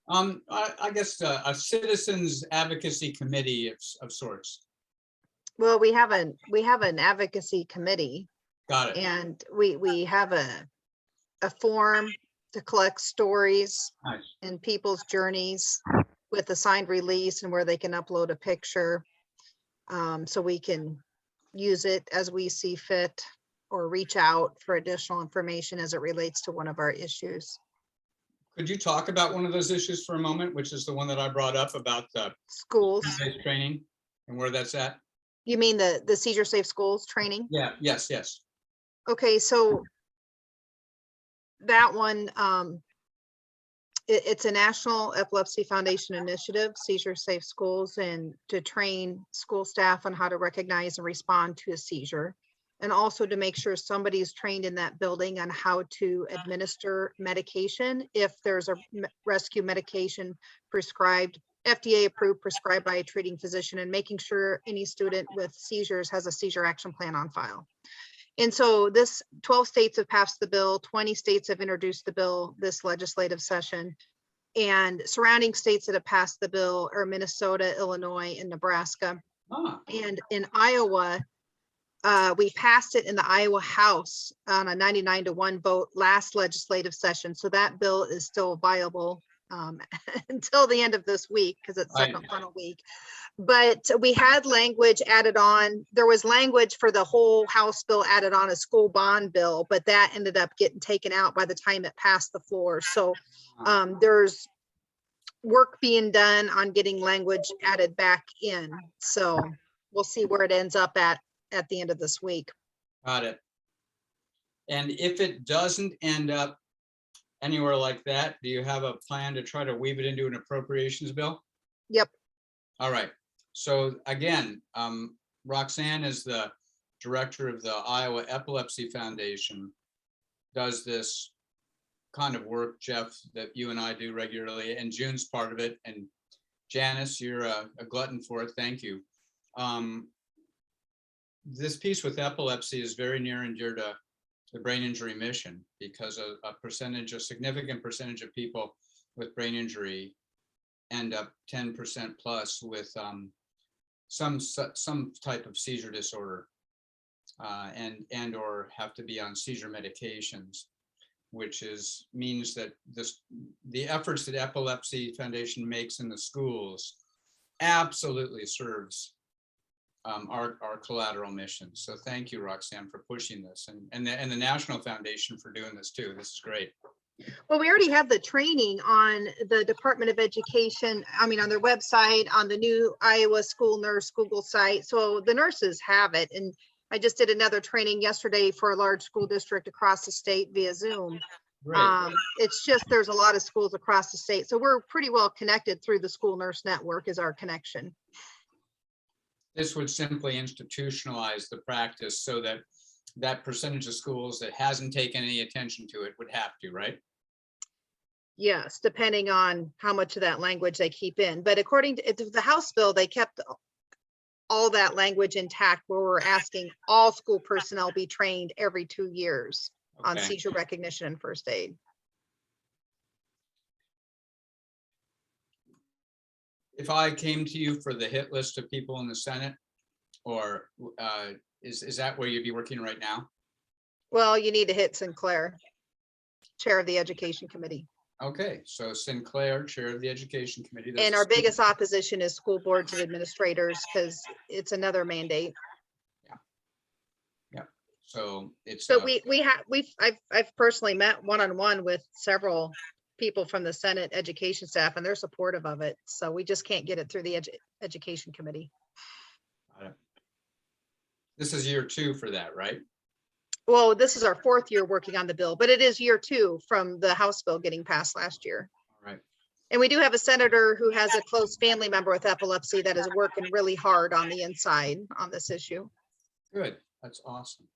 I guess a citizens advocacy committee of sorts. Well, we have an advocacy committee, Got it. and we have a form to collect stories Nice. and people's journeys with a signed release and where they can upload a picture. So we can use it as we see fit or reach out for additional information as it relates to one of our issues. Could you talk about one of those issues for a moment, which is the one that I brought up about the Schools, skill-based training and where that's at? you mean the Seizure Safe Schools training? Yeah, yes. Okay, so that one, it's a National Epilepsy Foundation initiative, Seizure Safe Schools, and to train school staff on how to recognize and respond to a seizure. And also to make sure somebody's trained in that building on how to administer medication if there's a rescue medication prescribed, FDA approved, prescribed by a treating physician, and making sure any student with seizures has a seizure action plan on file. And so 12 states have passed the bill, 20 states have introduced the bill this legislative session. And surrounding states that have passed the bill are Minnesota, Illinois, and Nebraska. And in Iowa, we passed it in the Iowa House on a 99-1 vote last legislative session. So that bill is still viable until the end of this week because it's second final week. But we had language added on. There was language for the whole House bill added on a school bond bill, but that ended up getting taken out by the time it passed the floor. So there's work being done on getting language added back in. So we'll see where it ends up at the end of this week. Got it. And if it doesn't end up anywhere like that, do you have a plan to try to weave it into an appropriations bill? Yep. All right. So again, Roxanne is the director of the Iowa Epilepsy Foundation, does this kind of work, Jeff, that you and I do regularly, and June's part of it. And Janice, you're a glutton for it. Thank you. This piece with epilepsy is very near and dear to the brain injury mission because a significant percentage of people with brain injury end up 10% plus with some type of seizure disorder and or have to be on seizure medications, which means that the efforts that Epilepsy Foundation makes in the schools absolutely serves our collateral mission. So thank you, Roxanne, for pushing this, and the National Foundation for doing this too. This is great. Well, we already have the training on the Department of Education, on their website, on the new Iowa School Nurse Google site. So the nurses have it. And I just did another training yesterday for a large school district across the state via Zoom. Great. It's just there's a lot of schools across the state. So we're pretty well connected through the School Nurse Network is our connection. This would simply institutionalize the practice so that percentage of schools that hasn't taken any attention to it would have to, right? Yes, depending on how much of that language they keep in. But according to the House bill, they kept all that language intact where we're asking all school personnel be trained every 2 years on Okay. seizure recognition and first aid. If I came to you for the hit list of people in the Senate, or is that where you'd be working right now? Well, you need to hit Sinclair, chair of the Education Committee. Okay, so Sinclair, chair of the Education Committee. And our biggest opposition is school boards and administrators because it's another mandate. Yeah. So it's. So I've personally met one-on-one with several people from the Senate Education staff, and they're supportive of it. So we just can't get it through the Education Committee. This is year 2 for that, right? Well, this is our 4th year working on the bill, but it is year 2 from the House bill getting passed last year. All right. And we do have a senator who has a close family member with epilepsy that is working really hard on the inside on this issue. Good. That's awesome.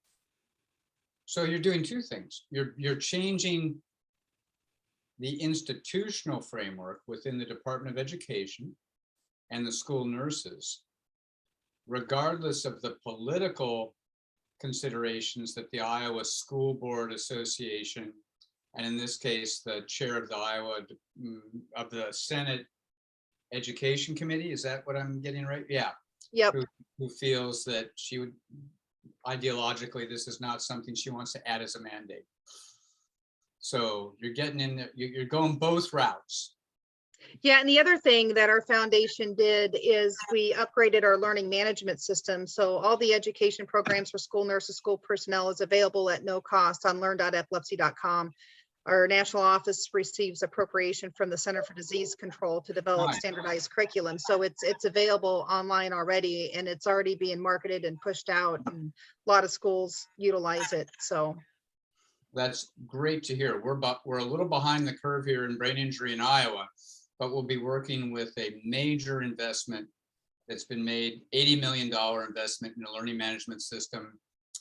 So you're doing 2 things. You're changing the institutional framework within the Department of Education and the school nurses, regardless of the political considerations that the Iowa School Board Association, and in this case, the chair of the Senate Education Committee, is that what I'm getting right? Yeah. Yep. Who feels that she would, ideologically, this is not something she wants to add as a mandate. So you're getting in there, you're going both routes. Yeah, and the other thing that our foundation did is we upgraded our learning management system. So all the education programs for school nurses, school personnel is available at no cost on learn.epilepsy.com. Our national office receives appropriation from the Center for Disease Control to develop Nice. standardized curriculum. So it's available online already, and it's already being marketed and pushed out, and a lot of schools utilize it. So That's great to hear. We're a little behind the curve here in brain injury in Iowa, but we'll be working with a major investment that's been made, $80 million investment in a learning management system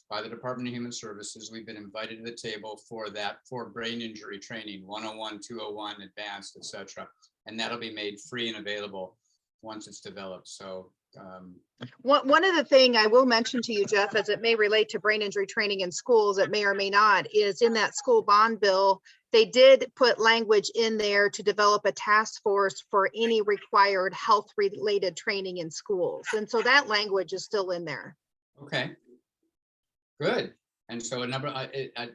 by the Department of Human Services. We've been invited to the table for that, for brain injury training, 101, 201, advanced, etc. And that'll be made free and available once it's developed. So one of the thing I will mention to you, Jeff, as it may relate to brain injury training in schools, it may or may not, is in that school bond bill, they did put language in there to develop a task force for any required health related training in schools. And so that language is still in there. okay, good. And so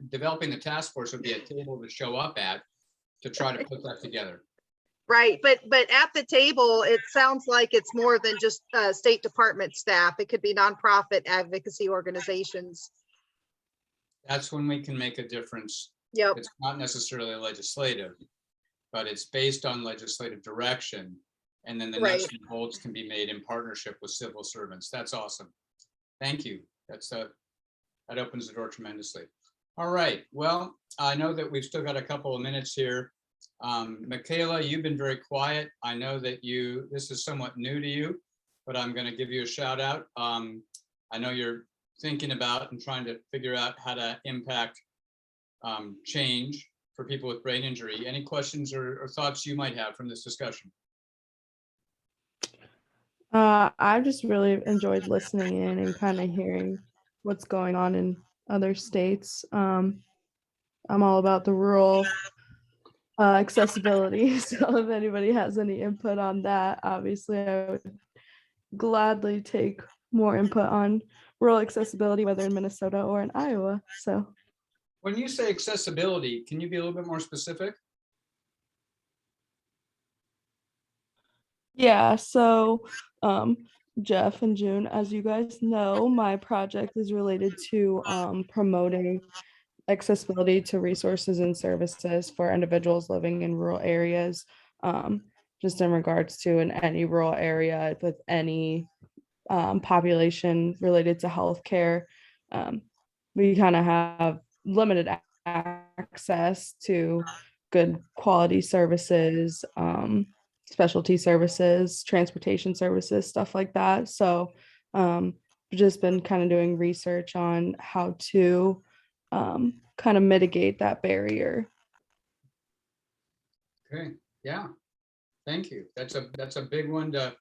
developing the task force would be a table to show up at to try to put that together. Right, but at the table, it sounds like it's more than just State Department staff. It could be nonprofit advocacy organizations. That's when we can make a difference. Yep. It's not necessarily legislative, but it's based on legislative direction. And then the nuts and bolts can be made in partnership with civil servants. That's awesome. Thank you. That opens the door tremendously. All right. Well, I know that we've still got a couple of minutes here. Michaela, you've been very quiet. I know that this is somewhat new to you, but I'm going to give you a shout out. I know you're thinking about and trying to figure out how to impact change for people with brain injury. Any questions or thoughts you might have from this discussion? I've just really enjoyed listening in and kind of hearing what's going on in other states. I'm all about the rural accessibility. So if anybody has any input on that, obviously I would gladly take more input on rural accessibility, whether in Minnesota or in Iowa. So when you say accessibility, can you be a little bit more specific? yeah, so Jeff and June, as you guys know, my project is related to promoting accessibility to resources and services for individuals living in rural areas, just in regards to in any rural area with any population related to healthcare. We kind of have limited access to good quality services, specialty services, transportation services, stuff like that. So just been kind of doing research on how to kind of mitigate that barrier. Okay, yeah, thank you. That's a big one to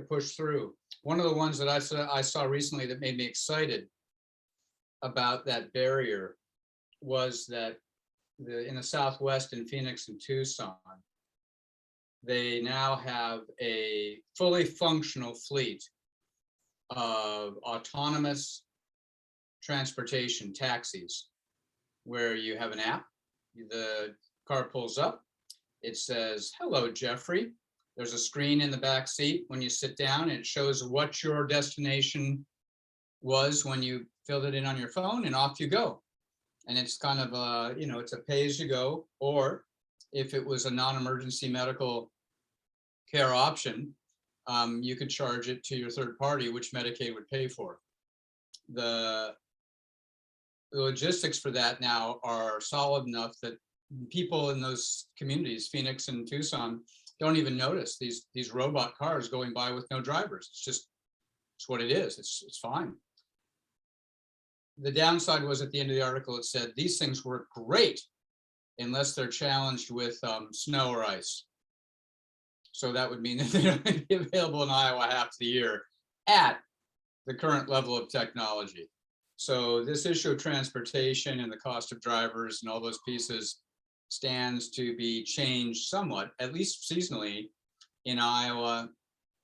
push through. One of the ones that I saw recently that made me excited about that barrier was that in the Southwest, in Phoenix and Tucson, they now have a fully functional fleet of autonomous transportation taxis, where you have an app, the car pulls up, it says, "Hello, Jeffrey." There's a screen in the back seat when you sit down, and it shows what your destination was when you filled it in on your phone, and off you go. And it's kind of a, it's a pay as you go, or if it was a non-emergency medical care option, you could charge it to your third party, which Medicaid would pay for. The logistics for that now are solid enough that people in those communities, Phoenix and Tucson, don't even notice these robot cars going by with no drivers. It's what it is. It's fine. The downside was, at the end of the article, it said these things work great unless they're challenged with snow or ice. So that would mean that they don't be available in Iowa half the year at the current level of technology. So this issue of transportation and the cost of drivers and all those pieces stands to be changed somewhat, at least seasonally, in Iowa,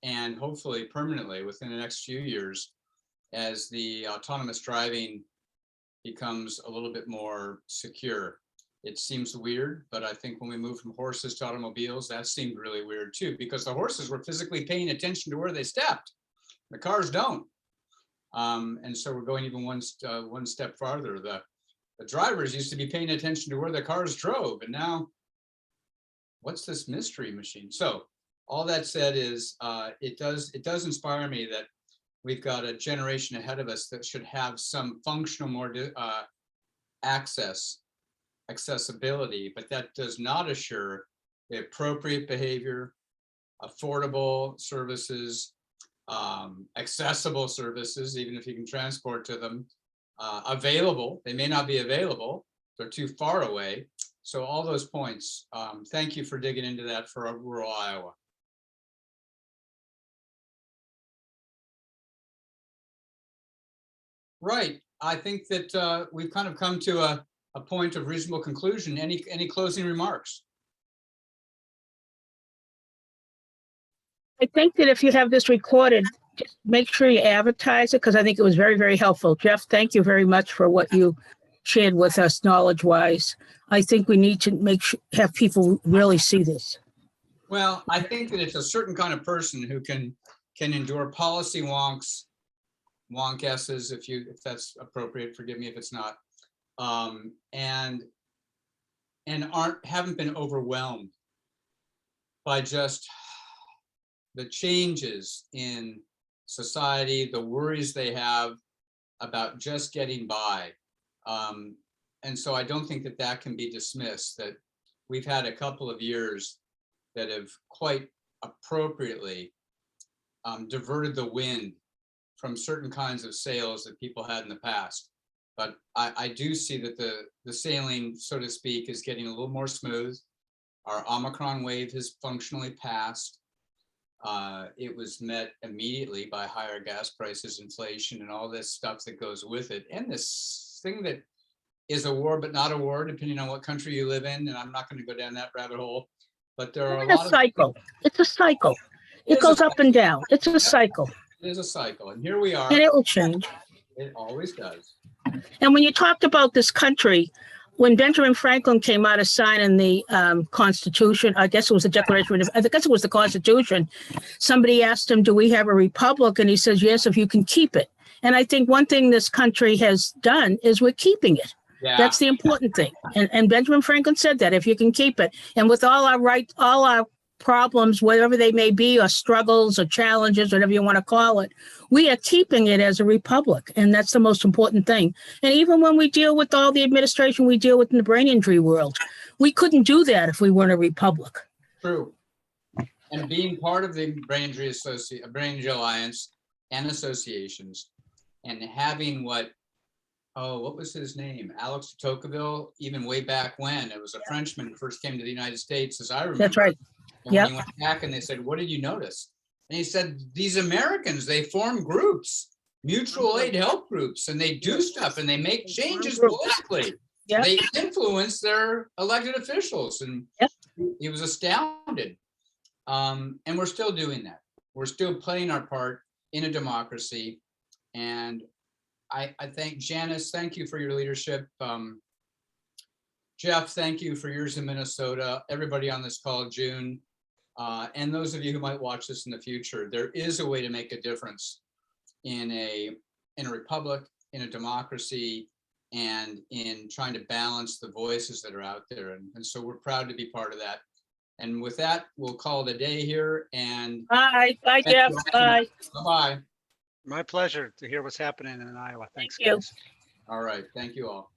and hopefully permanently within the next few years, as the autonomous driving becomes a little bit more secure. It seems weird, but I think when we moved from horses to automobiles, that seemed really weird too, because the horses were physically paying attention to where they stepped. The cars don't. And so we're going even one step farther. The drivers used to be paying attention to where the cars drove, and now what's this mystery machine? So all that said is it does inspire me that we've got a generation ahead of us that should have some functional more accessibility, but that does not assure the appropriate behavior, affordable services, accessible services, even if you can transport to them, available. They may not be available, they're too far away. So all those points, thank you for digging into that for rural Iowa. Right, I think that we've kind of come to a point of reasonable conclusion. Any closing remarks? I think that if you have this recorded, just make sure you advertise it, because I think it was very, very helpful. Jeff, thank you very much for what you shared with us knowledge-wise. I think we need to have people really see this. Well, I think that it's a certain kind of person who can endure policy wonkesses, if that's appropriate. Forgive me if it's not, and haven't been overwhelmed by just the changes in society, the worries they have about just getting by. And so I don't think that can be dismissed, that we've had a couple of years that have quite appropriately diverted the wind from certain kinds of sails that people had in the past. But I do see that the sailing, so to speak, is getting a little more smooth. Our Omicron wave has functionally passed. It was met immediately by higher gas prices, inflation, and all this stuff that goes with it. And this thing that is a war, but not a war, depending on what country you live in. And I'm not going to go down that rabbit hole, but there are a lot of cycle. It's a cycle. It goes up and down. It's a cycle. It is a cycle, and here we are. And it will change. It always does. And when you talked about this country, when Benjamin Franklin came out of signing the Constitution, I guess it was the Declaration, I guess it was the Constitution, somebody asked him, do we have a republic? And he says, yes, if you can keep it. And I think one thing this country has done is we're keeping it. Yeah. That's the important thing. And Benjamin Franklin said that, if you can keep it. And with all our rights, all our problems, whatever they may be, or struggles or challenges, whatever you want to call it, we are keeping it as a republic. And that's the most important thing. And even when we deal with all the administration we deal with in the brain injury world, we couldn't do that if we weren't a republic. True. And being part of the Brain Injury Alliance and associations, and having what oh, what was his name? Alex de Tocqueville, even way back when. It was a Frenchman who first came to the United States, as I remember. That's right. And when he went back and they said, what did you notice? And he said, these Americans, they form groups, mutual aid help groups, and they do stuff and they make changes politically. Yep. They influence their elected officials. And Yep. he was astounded. And we're still doing that. We're still playing our part in a democracy. And I thank Janice, thank you for your leadership. Jeff, thank you for yours in Minnesota. Everybody on this call, June, and those of you who might watch this in the future, there is a way to make a difference in a republic, in a democracy, and in trying to balance the voices that are out there. And so we're proud to be part of that. And with that, we'll call it a day here. And Bye, Jeff. Bye. Bye-bye. My pleasure to hear what's happening in Iowa. Thanks, you. guys. All right. Thank you all.